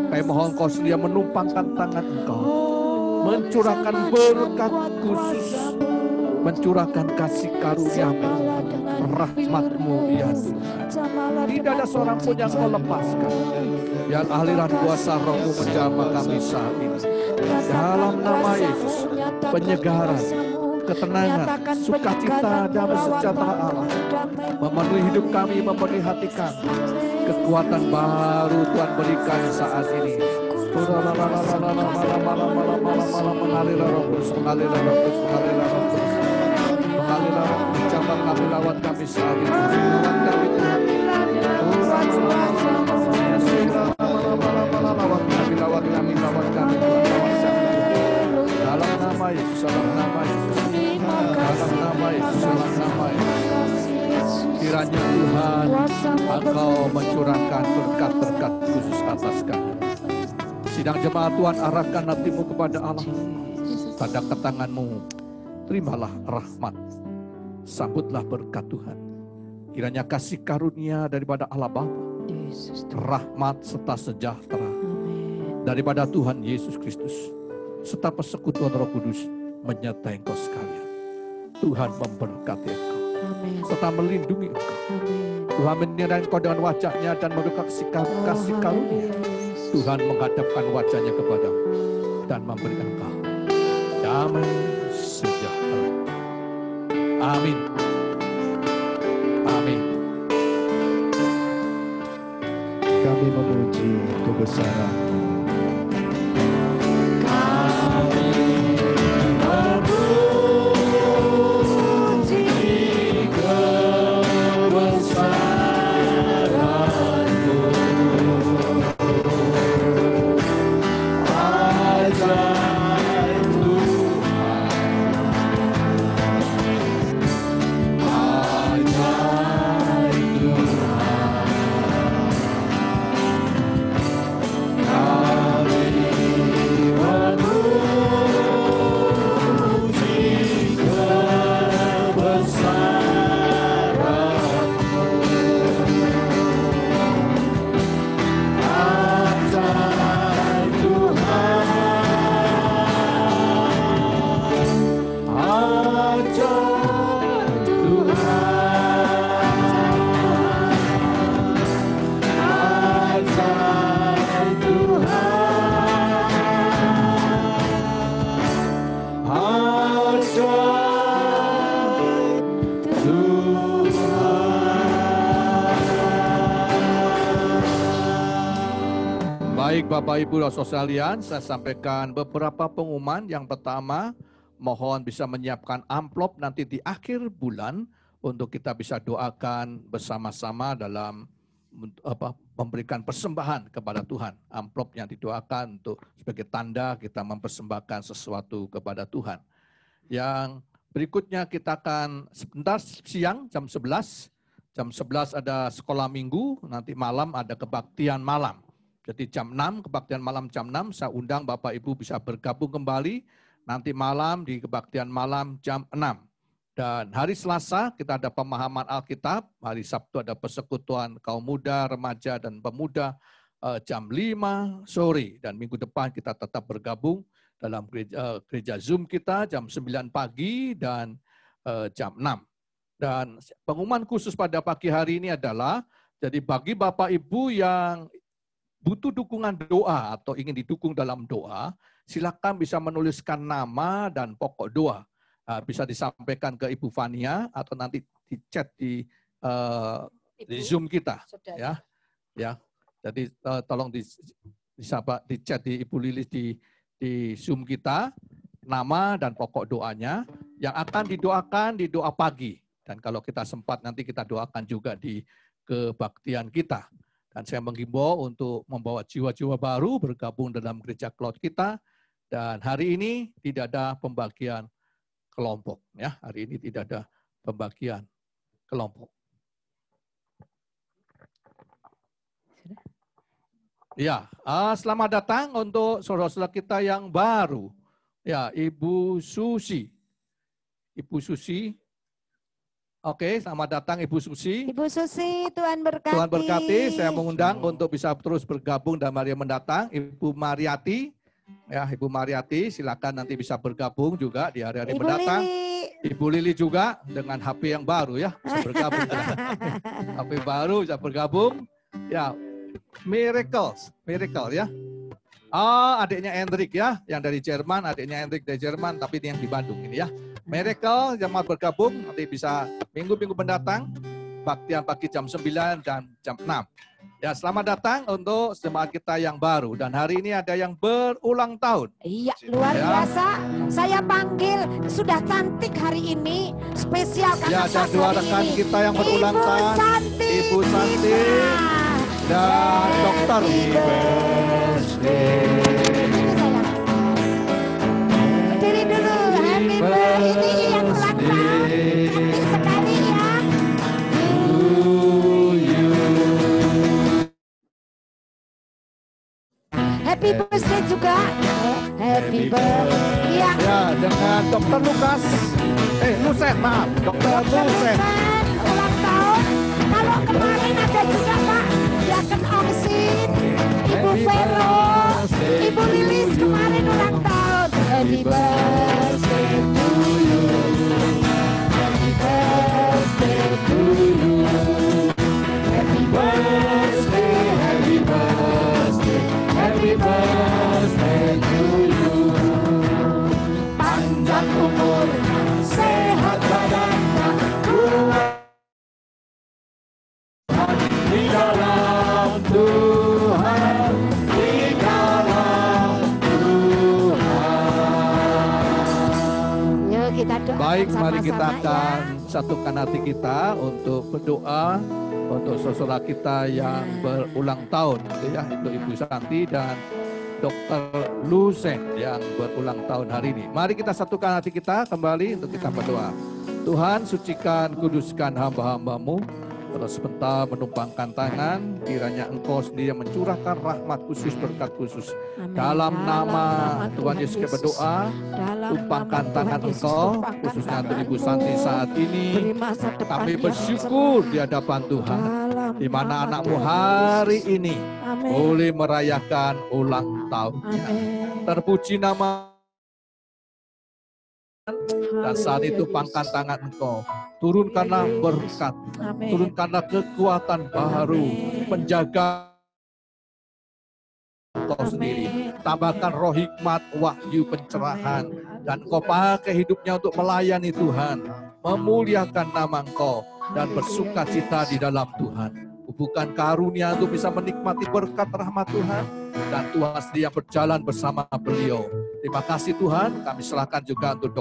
[SPEAKER 2] Kami mohon Kau sedia menumpangkan tangan Engkau. Mencurahkan berkat khusus. Mencurahkan kasih karunia-Mu, rahmat-Mu ya Tuhan. Tidak ada seorang pun yang Kau lepaskan. Biar aliran kuasa Roh-Mu menjamah kami saat ini. Dalam nama Yesus, penyegaran, ketenangan, sukacita, damai sejahtera Allah memenuhi hidup kami, memenuhi hati kami. Kekuatan baru Tuhan berikan saat ini. Mengalir Roh Kudus, mengalir Roh Kudus, mengalir Roh Kudus. Mengalir Roh Kudus, cabang kami, lawat kami saat ini. Lawat kami Tuhan. Lawat kami, lawat kami Tuhan. Dalam nama Yesus, dalam nama Yesus. Dalam nama Yesus, dalam nama Yesus. Kiranya Tuhan, Engkau mencurahkan berkat-berkat khusus atas kami. Sidang jemaat Tuhan, arahkan hatimu kepada Allah. Tadakkan tanganmu, terimalah rahmat. Sambutlah berkat Tuhan. Kiranya kasih karunia daripada Allah Bapa, rahmat serta sejahtera daripada Tuhan Yesus Kristus, serta persekutuan Roh Kudus menyertai engkau sekalian. Tuhan memberkati engkau, serta melindungi engkau. Tuhan menyertai engkau dengan wajahnya dan memberikan kasih karunia. Tuhan menghadapkan wajahnya kepadamu dan memberikan engkau damai sejahtera. Amin. Amin.
[SPEAKER 1] Kami memuji kebesaran-Mu.
[SPEAKER 2] Baik Bapak Ibu dan Saudara sekalian, saya sampaikan beberapa pengumuman. Yang pertama, mohon bisa menyiapkan amplop nanti di akhir bulan untuk kita bisa doakan bersama-sama dalam memberikan persembahan kepada Tuhan. Amplop yang didoakan untuk sebagai tanda kita mempersembahkan sesuatu kepada Tuhan. Yang berikutnya kita akan sebentar siang jam 11. Jam 11 ada sekolah minggu, nanti malam ada kebaktian malam. Jadi jam 6, kebaktian malam jam 6, saya undang Bapak Ibu bisa bergabung kembali. Nanti malam di kebaktian malam jam 6. Dan hari Selasa kita ada pemahaman Alkitab, hari Sabtu ada persekutuan kaum muda, remaja, dan pemuda jam 5 sore. Dan minggu depan kita tetap bergabung dalam gereja Zoom kita jam 9 pagi dan jam 6. Dan pengumuman khusus pada pagi hari ini adalah, jadi bagi Bapak Ibu yang butuh dukungan doa atau ingin didukung dalam doa, silakan bisa menuliskan nama dan pokok doa. Bisa disampaikan ke Ibu Fania atau nanti di chat di Zoom kita. Ya, ya. Jadi tolong di chat di Ibu Lilis di Zoom kita, nama dan pokok doanya yang akan didoakan di doa pagi. Dan kalau kita sempat nanti kita doakan juga di kebaktian kita. Dan saya menghimbau untuk membawa jiwa-jiwa baru bergabung dalam gereja Cloud kita. Dan hari ini tidak ada pembagian kelompok. Ya, hari ini tidak ada pembagian kelompok. Ya, selamat datang untuk saudara-saudara kita yang baru. Ya, Ibu Susi. Ibu Susi, Oke, selamat datang Ibu Susi.
[SPEAKER 8] Ibu Susi, Tuhan berkati.
[SPEAKER 2] Tuhan berkati, saya mengundang untuk bisa terus bergabung dan hari mendatang. Ibu Mariati, ya Ibu Mariati, silakan nanti bisa bergabung juga di hari-hari
[SPEAKER 8] Ibu
[SPEAKER 2] mendatang.
[SPEAKER 8] Lili.
[SPEAKER 2] Ibu Lili juga dengan HP yang baru ya, bisa bergabung. HP baru bisa bergabung. Ya, miracle ya. Oh, adiknya Hendrik ya, yang dari Jerman, adiknya Hendrik dari Jerman, tapi ini yang di Bandung ini ya. Miracle yang mau bergabung nanti bisa minggu-minggu mendatang, baktian pagi jam 9 dan jam 6. Ya, selamat datang untuk jemaat kita yang baru dan hari ini ada yang berulang tahun.
[SPEAKER 8] Iya, luar
[SPEAKER 2] Ya.
[SPEAKER 8] biasa. Saya panggil sudah cantik hari ini, spesial
[SPEAKER 2] Ya,
[SPEAKER 8] karena
[SPEAKER 2] ada
[SPEAKER 8] pas
[SPEAKER 2] dua
[SPEAKER 8] hari
[SPEAKER 2] rekan
[SPEAKER 8] ini.
[SPEAKER 2] kita yang berulang
[SPEAKER 8] Ibu
[SPEAKER 2] tahun.
[SPEAKER 8] Santi.
[SPEAKER 2] Ibu Santi dan Dokter.
[SPEAKER 8] Berdiri dulu, happy birthday. Ini yang ulang tahun. Cantik sekali ya. Happy birthday juga. Happy birthday. Iya.
[SPEAKER 2] Ya, dengan Dokter Lukas. Lusen, maaf. Dokter Lusen.
[SPEAKER 8] Ulang tahun. Kalau kemarin ada juga Pak Diaken Ongsin, Ibu Vero, Ibu Lilis kemarin ulang tahun. Happy birthday to you. Happy birthday to you. Happy birthday, happy birthday, happy birthday to you. Panjang umur, sehat badannya, kuat di dalam Tuhan, di dalam Tuhan. Yuk kita doa.
[SPEAKER 2] Baik, mari kita akan satukan hati kita untuk berdoa untuk saudara kita yang berulang tahun, gitu ya, itu Ibu Santi dan Dokter Lusen yang berulang tahun hari ini. Mari kita satukan hati kita kembali untuk kita berdoa. Tuhan, sucikan, kuduskan hamba-hambamu. Terus sebentar menumpangkan tangan, kiranya Engkau sendiri yang mencurahkan rahmat khusus, berkat khusus.
[SPEAKER 8] Amin.
[SPEAKER 2] Dalam nama Tuhan Yesus kita berdoa,
[SPEAKER 8] Dalam
[SPEAKER 2] tumpangkan
[SPEAKER 8] nama
[SPEAKER 2] tangan
[SPEAKER 8] Tuhan Yesus,
[SPEAKER 2] Engkau,
[SPEAKER 8] tumpangkan
[SPEAKER 2] khususnya untuk Ibu
[SPEAKER 8] tanganmu.
[SPEAKER 2] Santi saat ini.
[SPEAKER 8] Beri masa depan
[SPEAKER 2] Kami
[SPEAKER 8] yang
[SPEAKER 2] bersyukur
[SPEAKER 8] cerah.
[SPEAKER 2] di hadapan Tuhan,
[SPEAKER 8] Dalam
[SPEAKER 2] di mana
[SPEAKER 8] nama
[SPEAKER 2] anakmu
[SPEAKER 8] Tuhan
[SPEAKER 2] hari
[SPEAKER 8] Yesus.
[SPEAKER 2] ini
[SPEAKER 8] Amin.
[SPEAKER 2] boleh merayakan ulang tahunnya.
[SPEAKER 8] Amin.
[SPEAKER 2] Terpuji nama dan saat itu
[SPEAKER 8] Haleluya,
[SPEAKER 2] pangkat
[SPEAKER 8] Yesus.
[SPEAKER 2] tangan Engkau. Turunkanlah berkat,
[SPEAKER 8] Amin.
[SPEAKER 2] turunkanlah kekuatan baru,
[SPEAKER 8] Amin.
[SPEAKER 2] penjaga Engkau
[SPEAKER 8] Amin.
[SPEAKER 2] sendiri. Tambahkan roh hikmat, wahyu, pencerahan. Dan Engkau pakai hidupnya untuk melayani Tuhan. Memuliakan nama Engkau dan bersuka cita di dalam Tuhan. Bukan karunia untuk bisa menikmati berkat rahmat Tuhan. Dan Tuhan sendiri yang berjalan bersama beliau. Terima kasih Tuhan, kami serahkan juga untuk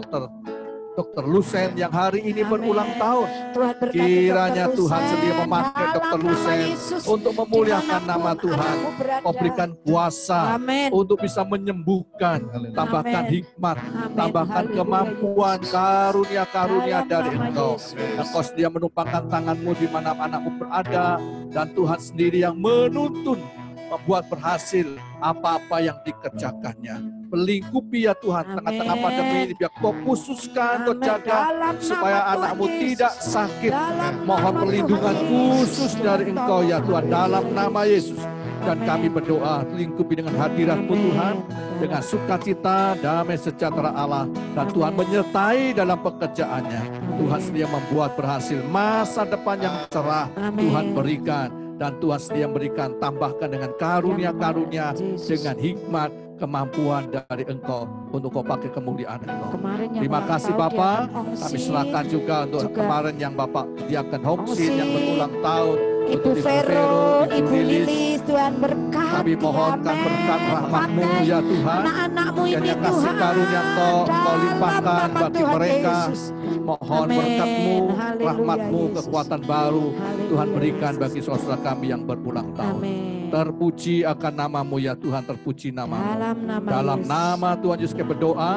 [SPEAKER 2] Dokter Lusen yang hari ini
[SPEAKER 8] Amin.
[SPEAKER 2] berulang tahun.
[SPEAKER 8] Tuhan berkati
[SPEAKER 2] Kiranya
[SPEAKER 8] Dr.
[SPEAKER 2] Tuhan
[SPEAKER 8] Lusen.
[SPEAKER 2] sendiri memakai
[SPEAKER 8] Dalam
[SPEAKER 2] Dokter
[SPEAKER 8] nama
[SPEAKER 2] Lusen
[SPEAKER 8] Yesus,
[SPEAKER 2] untuk memuliakan
[SPEAKER 8] dimanapun
[SPEAKER 2] nama Tuhan.
[SPEAKER 8] anakmu berada.
[SPEAKER 2] Kau berikan kuasa
[SPEAKER 8] Amin.
[SPEAKER 2] untuk bisa menyembuhkan, tambahkan
[SPEAKER 8] Amin.
[SPEAKER 2] hikmat,
[SPEAKER 8] Amin.
[SPEAKER 2] tambahkan
[SPEAKER 8] Haleluya,
[SPEAKER 2] kemampuan,
[SPEAKER 8] Yesus.
[SPEAKER 2] karunia-karunia
[SPEAKER 8] Dalam
[SPEAKER 2] dari
[SPEAKER 8] nama
[SPEAKER 2] Engkau.
[SPEAKER 8] Yesus.
[SPEAKER 2] Engkau sedia menumpangkan tanganmu di mana anakmu berada, dan Tuhan sendiri yang menuntun, membuat berhasil apa-apa yang dikerjakannya. Melingkupi ya Tuhan,
[SPEAKER 8] Amin.
[SPEAKER 2] tengah-tengah pandemi ini, biar Kau khususkan, Kau
[SPEAKER 8] Amin.
[SPEAKER 2] jaga,
[SPEAKER 8] Dalam
[SPEAKER 2] supaya
[SPEAKER 8] nama
[SPEAKER 2] anakmu
[SPEAKER 8] Tuhan
[SPEAKER 2] tidak
[SPEAKER 8] Yesus.
[SPEAKER 2] sakit.
[SPEAKER 8] Dalam
[SPEAKER 2] Mohon
[SPEAKER 8] nama
[SPEAKER 2] perlindungan
[SPEAKER 8] Tuhan
[SPEAKER 2] khusus
[SPEAKER 8] Yesus.
[SPEAKER 2] dari Engkau ya Tuhan, dalam nama Yesus. Dan
[SPEAKER 8] Amin.
[SPEAKER 2] kami berdoa, lingkupi dengan hadirat-Mu
[SPEAKER 8] Amin.
[SPEAKER 2] Tuhan, dengan sukacita, damai sejahtera Allah, dan Tuhan
[SPEAKER 8] Amin.
[SPEAKER 2] menyertai dalam pekerjaannya. Tuhan sedia membuat berhasil masa depan yang cerah.
[SPEAKER 8] Amin.
[SPEAKER 2] Tuhan berikan, dan Tuhan sedia berikan, tambahkan dengan karunia-karunia,
[SPEAKER 8] Yesus.
[SPEAKER 2] dengan hikmat, kemampuan dari Engkau untuk Kau pakai kemuliaan Engkau.
[SPEAKER 8] Kemarin yang
[SPEAKER 2] Terima
[SPEAKER 8] ulang
[SPEAKER 2] kasih
[SPEAKER 8] tahun
[SPEAKER 2] Bapak,
[SPEAKER 8] Diaken Ongsin,
[SPEAKER 2] kami serahkan juga untuk
[SPEAKER 8] juga
[SPEAKER 2] kemarin yang Bapak Diaken Hongsin yang
[SPEAKER 8] Ongsin,
[SPEAKER 2] berulang tahun.
[SPEAKER 8] Ibu
[SPEAKER 2] Untuk
[SPEAKER 8] Vero, Ibu
[SPEAKER 2] Lilis.
[SPEAKER 8] Lilis, Tuhan berkati.
[SPEAKER 2] Kami mohonkan
[SPEAKER 8] Amin.
[SPEAKER 2] berkat rahmat-Mu
[SPEAKER 8] Pakai
[SPEAKER 2] ya Tuhan.
[SPEAKER 8] anak-anakmu ini
[SPEAKER 2] Kiranya kasih
[SPEAKER 8] Tuhan.
[SPEAKER 2] karunia Engkau
[SPEAKER 8] Dalam
[SPEAKER 2] limpahkan
[SPEAKER 8] nama
[SPEAKER 2] bagi
[SPEAKER 8] Tuhan
[SPEAKER 2] mereka.
[SPEAKER 8] Yesus.
[SPEAKER 2] Mohon
[SPEAKER 8] Amin.
[SPEAKER 2] berkat-Mu,
[SPEAKER 8] Haleluya,
[SPEAKER 2] rahmat-Mu,
[SPEAKER 8] Yesus.
[SPEAKER 2] kekuatan baru.
[SPEAKER 8] Haleluya,
[SPEAKER 2] Tuhan berikan
[SPEAKER 8] Yesus.
[SPEAKER 2] bagi saudara kami yang berulang tahun.
[SPEAKER 8] Amin.
[SPEAKER 2] Terpuji akan nama-Mu ya Tuhan, terpuji nama-Mu.
[SPEAKER 8] Dalam nama Yesus.
[SPEAKER 2] Nama Tuhan Yesus kami berdoa,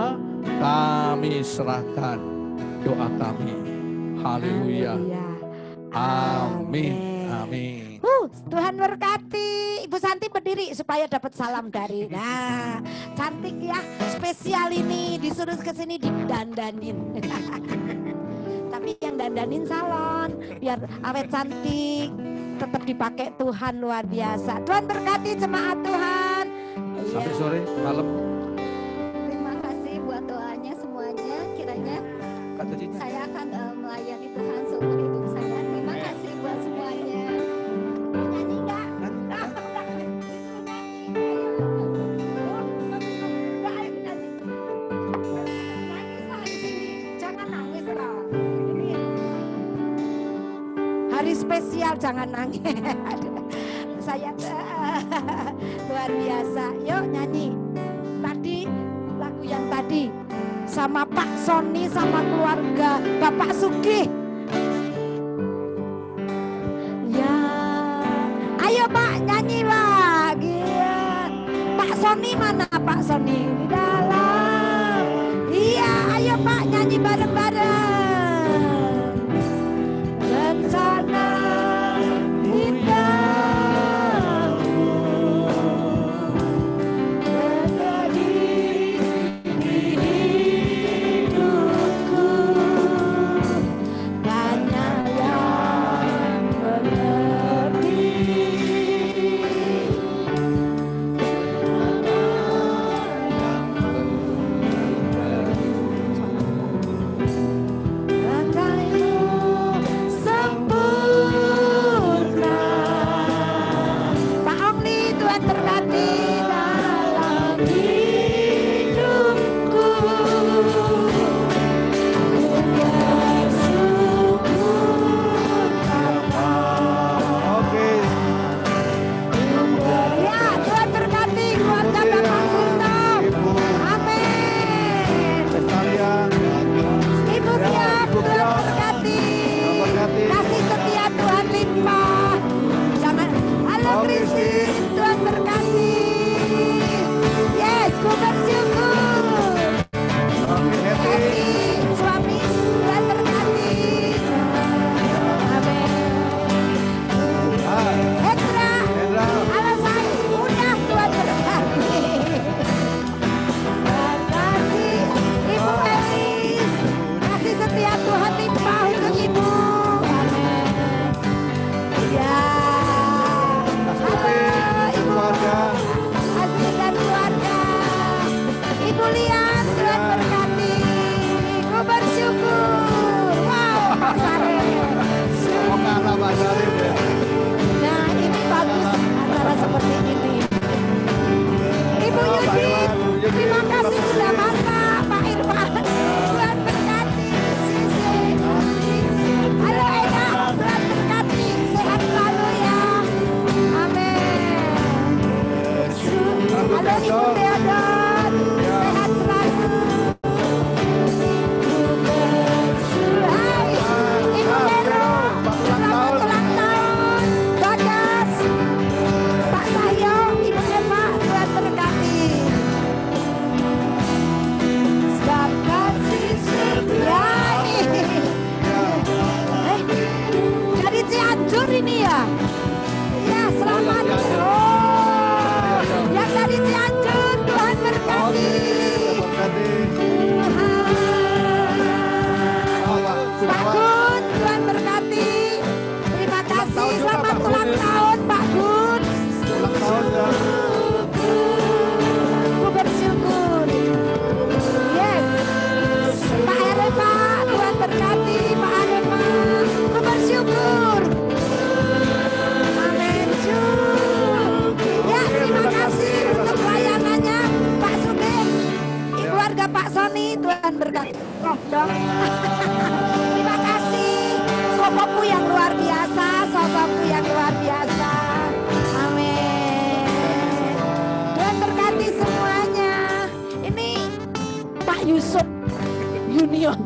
[SPEAKER 2] kami serahkan doa kami. Haleluya. Amin. Amin.
[SPEAKER 8] Tuhan berkati. Ibu Santi berdiri supaya dapat salam dari. Nah, cantik ya. Spesial ini disuruh ke sini didandanin. Tapi tapi yang dandanin salon biar awet cantik, tetap dipakai Tuhan luar biasa. Tuhan berkati jemaat Tuhan.
[SPEAKER 2] Sampai
[SPEAKER 8] Iya.
[SPEAKER 2] sore, malam.
[SPEAKER 9] Terima kasih buat doanya semuanya. Kiranya
[SPEAKER 2] Kata Cica.
[SPEAKER 9] saya akan melayani Tuhan seumur hidup saya. Terima kasih buat semuanya.
[SPEAKER 8] Nyanyi enggak? Jangan nangis loh. Hari spesial jangan nangis. Saya luar biasa. Yuk nyanyi. Tadi lagu yang tadi sama Pak Sony sama keluarga Bapak Sugih. Ya, ayo Pak nyanyi lagi. Pak Sony mana Pak Sony? Di dalam. Iya, ayo Pak nyanyi bareng-bareng. Rencana indahmu terjadi di hidupku. Banyak yang mengerti. Rantaimu sempurna. Pak Ongli, Tuhan berkati dalam hidupku. Bersyukur karena
[SPEAKER 3] Oke.
[SPEAKER 8] ya Tuhan berkati keluarga Bapak Kurno.
[SPEAKER 3] Ibu
[SPEAKER 8] Amin.
[SPEAKER 3] Estalia,
[SPEAKER 8] Ibu Diam,
[SPEAKER 3] Ibu
[SPEAKER 8] Tuhan
[SPEAKER 3] Diam.
[SPEAKER 8] berkati.
[SPEAKER 3] berkati.
[SPEAKER 8] Kasih setia Tuhan limpah. Jangan. Halo
[SPEAKER 3] Oke,
[SPEAKER 8] Kristi, Tuhan berkati. Yes, ku bersyukur.
[SPEAKER 3] Oke, Neti.
[SPEAKER 8] Eti, suami, Tuhan berkati. Amin.
[SPEAKER 3] Ah,
[SPEAKER 8] Hendra,
[SPEAKER 3] Hendra.
[SPEAKER 8] halo saya, udah Tuhan berkati. Kasih Ibu Elis, kasih setia Tuhan limpah untuk Ibu. Amin. Ya. Halo Ibu
[SPEAKER 3] Keluarga.
[SPEAKER 8] Asli dan keluarga. Ibu Lian, Tuhan berkati. Ku bersyukur. Wow, Pak Sarif.
[SPEAKER 3] Oh, karena Pak Sarif ya.
[SPEAKER 8] Nah, ini bagus acara seperti ini. Ibu
[SPEAKER 3] Oh, Pak
[SPEAKER 8] Yudit,
[SPEAKER 3] Irwan.
[SPEAKER 8] terima kasih sudah masak. Pak Irfan, Tuhan berkati. Sisi. Halo Ena, Tuhan berkati. Sehat selalu ya. Amin. Halo Ibu Theodor, sehat selalu. Hai, Ibu Vero, selamat ulang tahun. Bagas, Pak Cahyo, Ibu Eva, Tuhan berkati. Sebab kasih setia. Dari Cianjur ini ya? Ya, selamat. Oh, yang dari Cianjur, Tuhan berkati.
[SPEAKER 3] Berkati. Oh, Pak
[SPEAKER 8] Pak
[SPEAKER 3] Gunawan.
[SPEAKER 8] Gun, Tuhan berkati. Terima kasih, selamat ulang tahun Pak Gun.
[SPEAKER 3] Ulang tahun ya.
[SPEAKER 8] Ku bersyukur. Yes. Pak Arema, Tuhan berkati. Pak Arema, ku bersyukur. Amin. Ya, terima kasih untuk pelayanannya Pak Sugeng. Keluarga Pak Sony, Tuhan berkati. Oh, dong. Terima kasih. Sosokku yang luar biasa, sosokku yang luar biasa. Amin. Tuhan berkati semuanya. Ini Pak Yusuf Junior.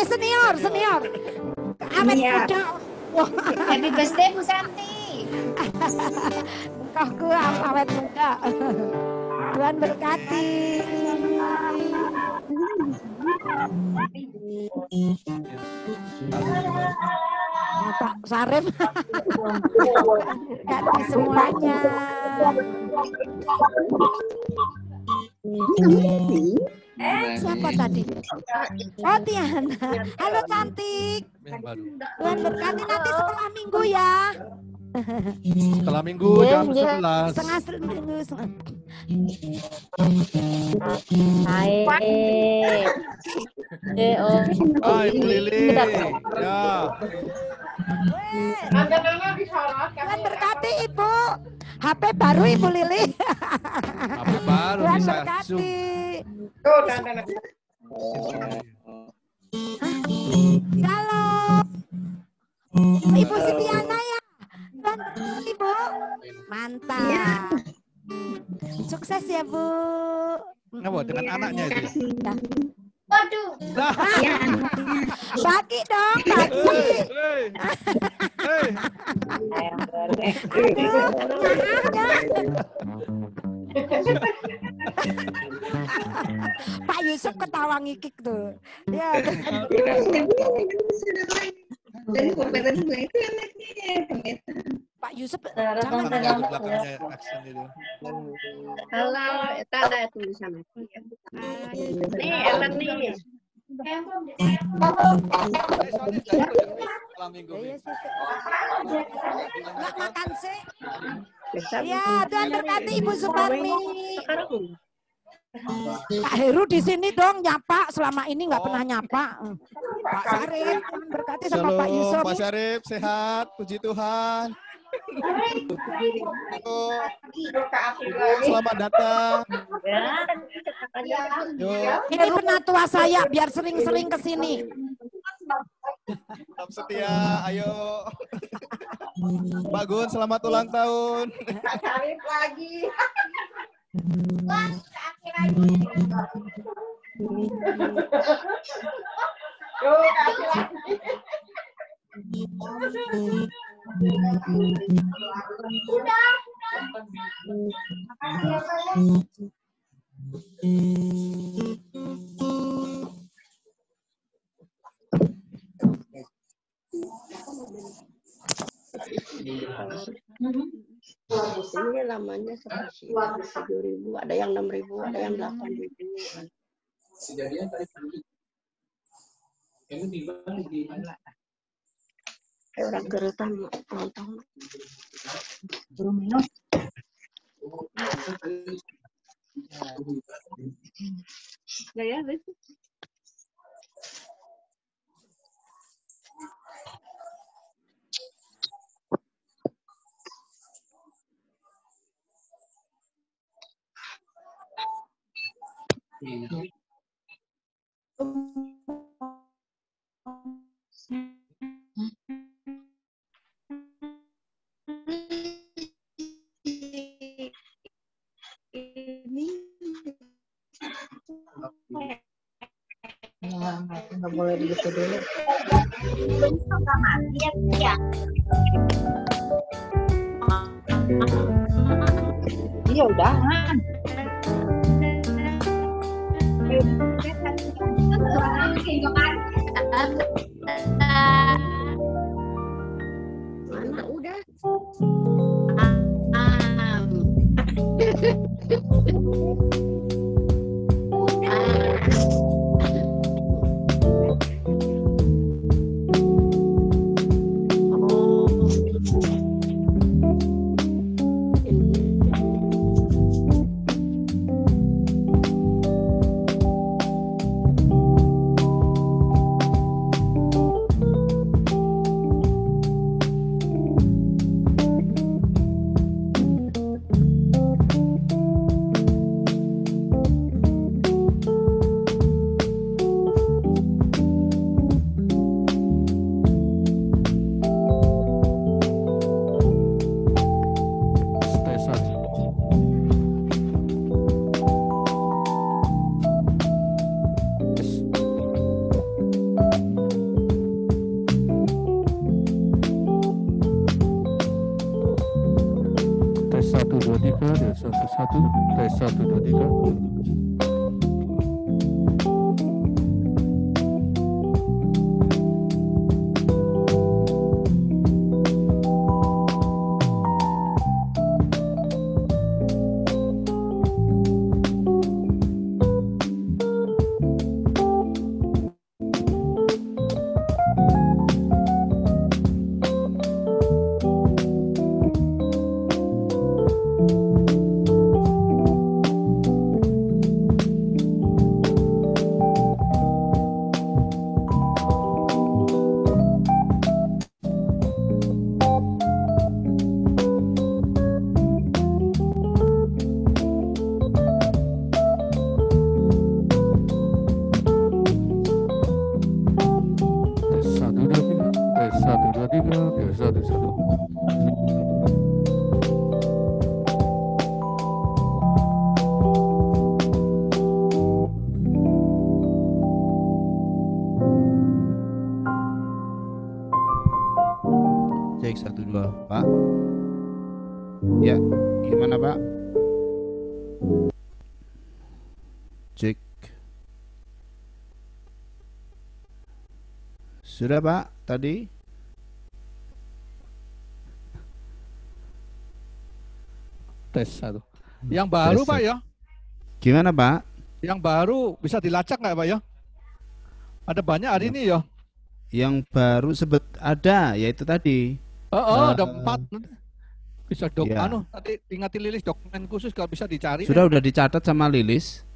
[SPEAKER 8] Senior. Awet
[SPEAKER 9] Iya.
[SPEAKER 8] muda. Wah,
[SPEAKER 9] Happy birthday Bu Santi.
[SPEAKER 8] engkauku awet muda. Tuhan berkati. Pak Sarif. Berkati semuanya. Siapa tadi? Oh Tiana. Halo cantik.
[SPEAKER 2] Yang baru.
[SPEAKER 8] Tuhan berkati nanti setelah minggu ya.
[SPEAKER 2] Setelah minggu jam 11.
[SPEAKER 8] Setengah minggu.
[SPEAKER 5] Hai.
[SPEAKER 2] Hai Bu Lili. Ya.
[SPEAKER 8] Tuhan berkati Ibu. HP baru Ibu Lili.
[SPEAKER 2] HP baru
[SPEAKER 8] Tuhan
[SPEAKER 2] bisa
[SPEAKER 8] berkati. Halo. Ibu Sitiana ya. Tuhan berkati Ibu. Mantap. Sukses ya Bu.
[SPEAKER 2] Apa dengan anaknya itu?
[SPEAKER 5] Waduh.
[SPEAKER 8] Bagi dong, bagi. Pak Yusuf ketawa ngikik tuh. Ya. Pak Yusuf jangan
[SPEAKER 2] belakangnya action itu.
[SPEAKER 5] Halo, ada tulisan aku. Nih, Ellen nih.
[SPEAKER 2] Setelah minggu.
[SPEAKER 8] Nggak makan sih. Ya, Tuhan berkati Ibu Suparmi. Pak Heru di sini dong nyapa, selama ini nggak pernah nyapa. Pak Syarif, Tuhan berkati sama Pak
[SPEAKER 3] Shalom,
[SPEAKER 8] Yusuf.
[SPEAKER 3] Pak Syarif, sehat, puji Tuhan. Selamat datang.
[SPEAKER 8] Ini penatua saya, biar sering-sering ke sini.
[SPEAKER 3] Tetap setia, ayo. Pak Gun, selamat ulang tahun.
[SPEAKER 5] Syarif lagi. Ini lamanya seperti 7.000, ada yang 6.000, ada yang 8.000. Kayak orang kerutan nonton. Ya, betul. Nggak boleh begitu dulu. Iya udah. Mana udah?
[SPEAKER 2] Tes 1, 2, 3. Satu.
[SPEAKER 10] Cek 1 2, Pak. Ya, gimana Pak? Cek. Sudah Pak, tadi?
[SPEAKER 2] Tes 1. Yang baru
[SPEAKER 10] Tes
[SPEAKER 2] Pak
[SPEAKER 10] 1.
[SPEAKER 2] ya?
[SPEAKER 10] Gimana Pak?
[SPEAKER 2] Yang baru bisa dilacak nggak Pak ya? Ada banyak hari ini ya?
[SPEAKER 10] Yang baru ada, yaitu tadi.
[SPEAKER 2] Ada 4. Bisa
[SPEAKER 10] Ya.
[SPEAKER 2] nanti ingatin Lilis dokumen khusus kalau bisa dicari.
[SPEAKER 10] Udah dicatat sama Lilis.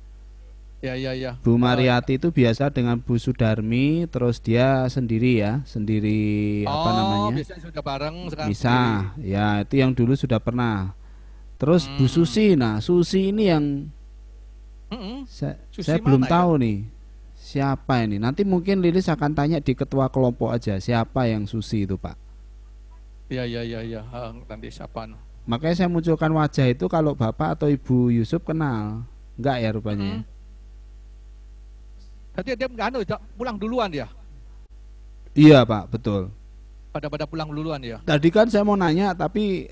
[SPEAKER 2] Ya.
[SPEAKER 10] Bu Mariati itu biasa dengan Bu Sudarmi, terus dia sendiri ya, apa namanya?
[SPEAKER 2] Biasanya sudah bareng sekarang.
[SPEAKER 10] Bisa, ya itu yang dulu sudah pernah. Terus Bu Susi, nah Susi ini yang
[SPEAKER 2] Susi
[SPEAKER 10] saya belum
[SPEAKER 2] mana
[SPEAKER 10] tahu nih siapa ini. Nanti mungkin Lilis akan tanya di ketua kelompok aja siapa yang Susi itu Pak.
[SPEAKER 2] Ya. Nanti siapa?
[SPEAKER 10] Makanya saya munculkan wajah itu kalau Bapak atau Ibu Yusuf kenal, enggak ya rupanya?
[SPEAKER 2] Tadi dia pulang duluan dia.
[SPEAKER 10] Iya Pak, betul.
[SPEAKER 2] Pada pulang duluan ya.
[SPEAKER 10] Tadi kan saya mau nanya tapi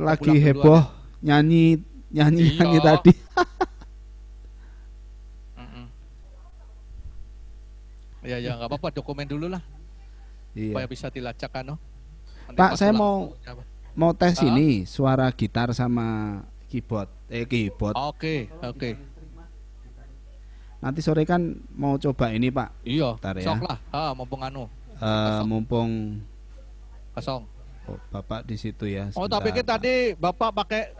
[SPEAKER 10] lagi
[SPEAKER 2] pulang duluan
[SPEAKER 10] heboh nyanyi
[SPEAKER 2] Iya.
[SPEAKER 10] tadi.
[SPEAKER 2] Ya nggak apa-apa, dokumen dulu lah supaya
[SPEAKER 10] Iya.
[SPEAKER 2] bisa dilacak kan. Nanti
[SPEAKER 10] Pak,
[SPEAKER 2] pas
[SPEAKER 10] saya
[SPEAKER 2] pulang.
[SPEAKER 10] mau tes ini suara gitar sama keyboard.
[SPEAKER 2] Oke.
[SPEAKER 10] Nanti sore kan mau coba ini Pak.
[SPEAKER 2] Iya.
[SPEAKER 10] Bentar ya.
[SPEAKER 2] Sok lah. Mumpung
[SPEAKER 10] Mumpung
[SPEAKER 2] kosong.
[SPEAKER 10] Bapak di situ ya.
[SPEAKER 2] Tapi
[SPEAKER 10] sebentar, Pak.
[SPEAKER 2] tadi Bapak pakai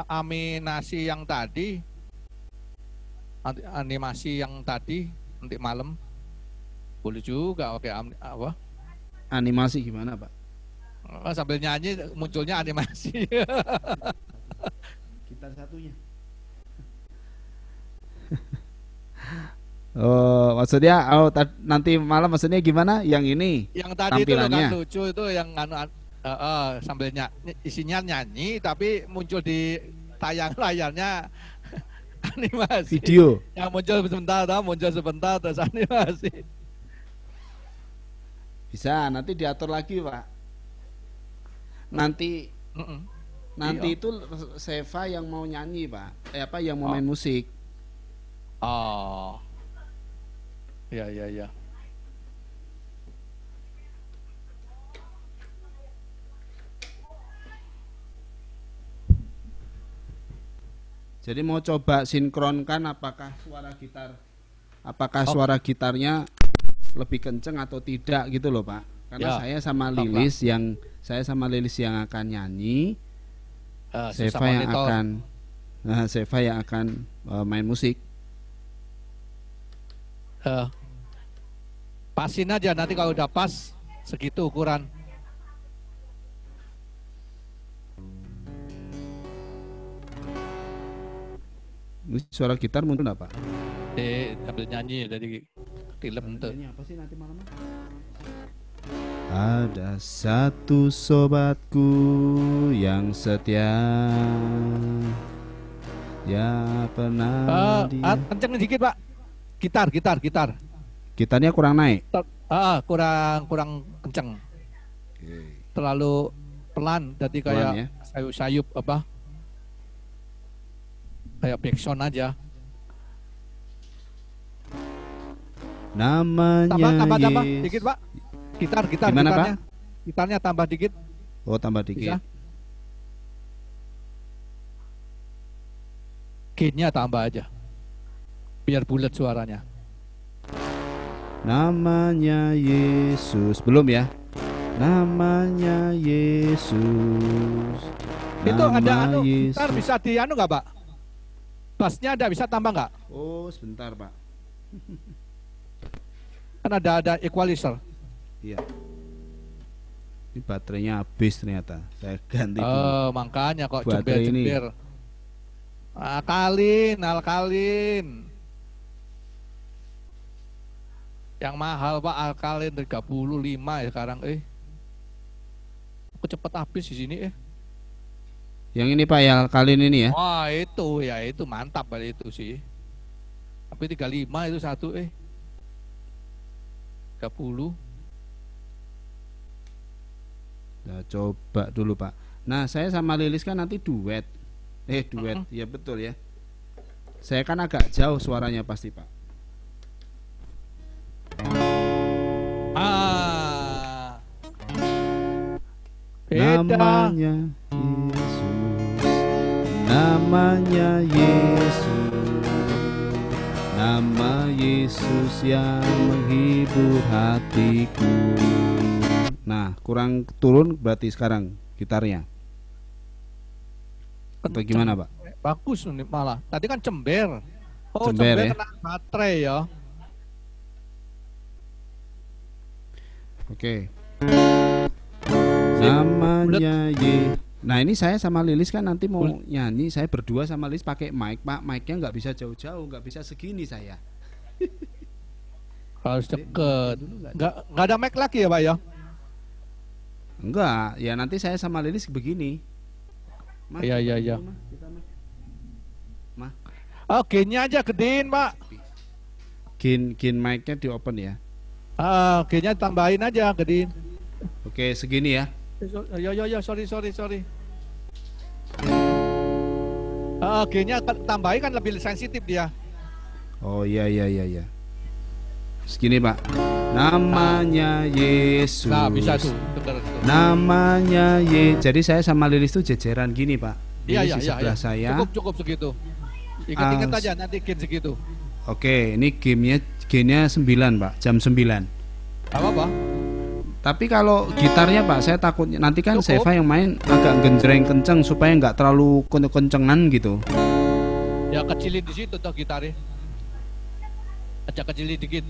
[SPEAKER 2] aminasi yang tadi. Animasi yang tadi nanti malam. Boleh juga pakai apa?
[SPEAKER 10] Animasi gimana Pak?
[SPEAKER 2] Sambil nyanyi munculnya animasi.
[SPEAKER 10] Gitar satunya. Maksudnya nanti malam maksudnya gimana? Yang ini
[SPEAKER 2] Yang tadi itu
[SPEAKER 10] tampilannya.
[SPEAKER 2] kan lucu itu yang sambil isinya nyanyi tapi muncul di tayang layarnya animasi.
[SPEAKER 10] Video.
[SPEAKER 2] Yang muncul sebentar terus animasi.
[SPEAKER 10] Bisa, nanti diatur lagi Pak. Nanti
[SPEAKER 2] Iya.
[SPEAKER 10] itu Seva yang mau nyanyi Pak. Yang mau main musik.
[SPEAKER 2] Oh. Ya.
[SPEAKER 10] Jadi mau coba sinkronkan apakah suara gitarnya lebih kenceng atau tidak gitu loh Pak. Karena
[SPEAKER 2] Ya,
[SPEAKER 10] saya sama Lilis yang akan nyanyi, Seva yang akan main musik.
[SPEAKER 2] Pasin aja nanti kalau udah pas segitu ukuran.
[SPEAKER 10] Ini suara gitar muncul enggak Pak?
[SPEAKER 2] Sambil nyanyi jadi film tuh.
[SPEAKER 10] Ini apa sih nanti malam? Ada satu sobatku yang setia, ya pernah
[SPEAKER 2] Kenceng dikit Pak. Gitar.
[SPEAKER 10] Gitarnya kurang naik.
[SPEAKER 2] Kurang kenceng. Terlalu pelan, jadi kayak
[SPEAKER 10] Pelan, ya?
[SPEAKER 2] sayup-sayup apa? Kayak backsound aja.
[SPEAKER 10] Namanya
[SPEAKER 2] Tambah
[SPEAKER 10] Yesus.
[SPEAKER 2] dikit Pak. Gitar
[SPEAKER 10] Gimana,
[SPEAKER 2] gitarnya.
[SPEAKER 10] Pak?
[SPEAKER 2] Gitarnya tambah dikit.
[SPEAKER 10] Oh, tambah dikit.
[SPEAKER 2] Bisa. Gain-nya tambah aja. Biar bulat suaranya.
[SPEAKER 10] Namanya Yesus. Belum ya? Namanya Yesus.
[SPEAKER 2] Itu ada
[SPEAKER 10] Yesus.
[SPEAKER 2] gitar bisa nggak Pak? Bassnya ada bisa tambah nggak?
[SPEAKER 10] Oh, sebentar Pak.
[SPEAKER 2] Kan ada equalizer.
[SPEAKER 10] Iya. Ini baterainya habis ternyata. Saya ganti dulu.
[SPEAKER 2] Makanya kok
[SPEAKER 10] Baterai ini.
[SPEAKER 2] jember-jember. Alkalin. Yang mahal Pak alkalin 35 ya sekarang. Kok cepet habis di sini
[SPEAKER 10] Yang ini Pak ya, kalian ini ya.
[SPEAKER 2] Wah itu mantap kali itu sih. Tapi 35 itu satu 30.
[SPEAKER 10] Nah, coba dulu Pak. Nah saya sama Lilis kan nanti duet. Duet, ya betul ya. Saya kan agak jauh suaranya pasti Pak.
[SPEAKER 2] Beda.
[SPEAKER 10] Namanya Yesus, nama Yesus yang menghibur hatiku. Nah, kurang turun berarti sekarang gitarnya. Atau gimana Pak?
[SPEAKER 2] Bagus nih malah. Tadi kan cember. Oh
[SPEAKER 10] Cember, ya?
[SPEAKER 2] kena baterai ya.
[SPEAKER 10] Oke. Namanya Nah ini saya sama Lilis kan nanti mau nyanyi. Saya berdua sama Lilis pakai mic Pak. Mic-nya nggak bisa jauh-jauh, nggak bisa segini saya.
[SPEAKER 2] Harus deket. Nggak ada mic lagi ya Pak ya?
[SPEAKER 10] Enggak, ya nanti saya sama Lilis begini.
[SPEAKER 2] Iya.
[SPEAKER 10] Mah.
[SPEAKER 2] Oh gainnya aja gedein Pak.
[SPEAKER 10] Gain mic-nya di open ya.
[SPEAKER 2] Gainnya tambahin aja gedein.
[SPEAKER 10] Oke segini ya.
[SPEAKER 2] Ya sorry. Gainnya tambahin kan lebih sensitif dia.
[SPEAKER 10] Oh iya. Segini Pak. Namanya Yesus.
[SPEAKER 2] Nah bisa tuh.
[SPEAKER 10] Namanya Jadi saya sama Lilis tuh jejeran gini Pak.
[SPEAKER 2] Iya.
[SPEAKER 10] Sebelah saya.
[SPEAKER 2] Cukup segitu. Ingat aja nanti gain segitu.
[SPEAKER 10] Oke, ini gainnya 9 Pak, jam 9.
[SPEAKER 2] Apa?
[SPEAKER 10] Tapi kalau gitarnya Pak, saya takut nanti kan Seva yang main agak genjreng kenceng supaya nggak terlalu kencengan gitu.
[SPEAKER 2] Ya kecilin di situ tuh gitarnya. Ajak kecilin dikit.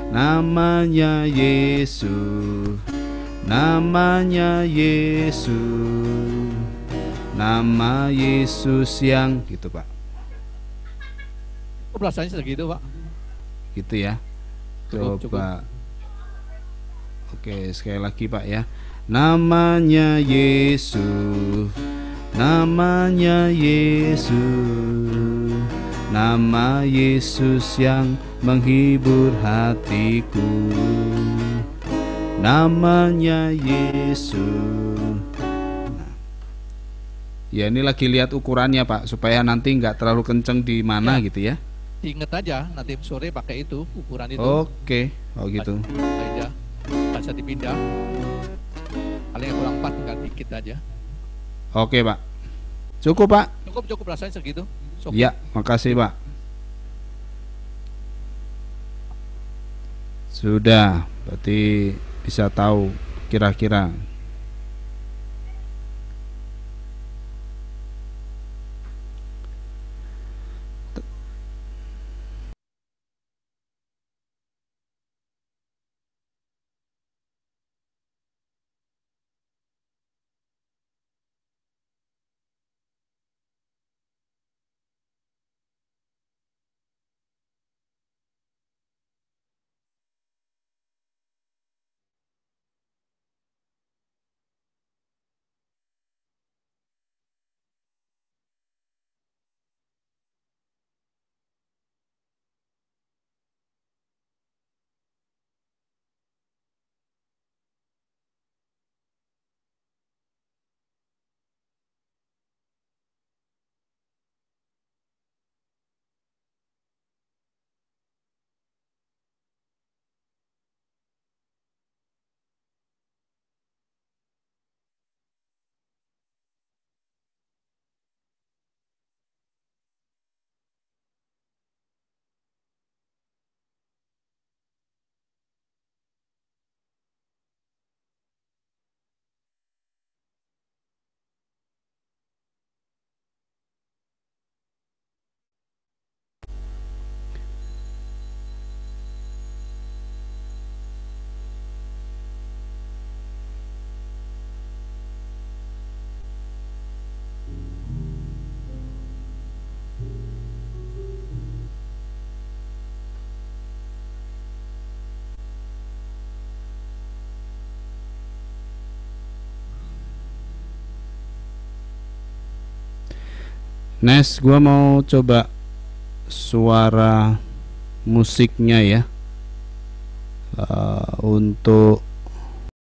[SPEAKER 10] Namanya Yesus, namanya Yesus, nama Yesus yang gitu Pak.
[SPEAKER 2] Rasanya segitu Pak.
[SPEAKER 10] Gitu ya. Coba.
[SPEAKER 2] Cukup.
[SPEAKER 10] Oke, sekali lagi Pak ya. Namanya Yesus, namanya Yesus, nama Yesus yang menghibur hatiku. Namanya Yesus. Nah. Ya ini lagi lihat ukurannya Pak, supaya nanti nggak terlalu kenceng di mana gitu ya.
[SPEAKER 2] Ingat aja nanti sore pakai itu ukuran itu.
[SPEAKER 10] Oke, oh gitu.
[SPEAKER 2] Aja, bisa dipindah. Paling kurang 4 tinggal dikit aja.
[SPEAKER 10] Oke Pak. Cukup Pak.
[SPEAKER 2] Cukup rasanya segitu.
[SPEAKER 10] Ya, makasih Pak. Sudah, berarti bisa tahu kira-kira. Nes, gua mau coba suara musiknya ya. Untuk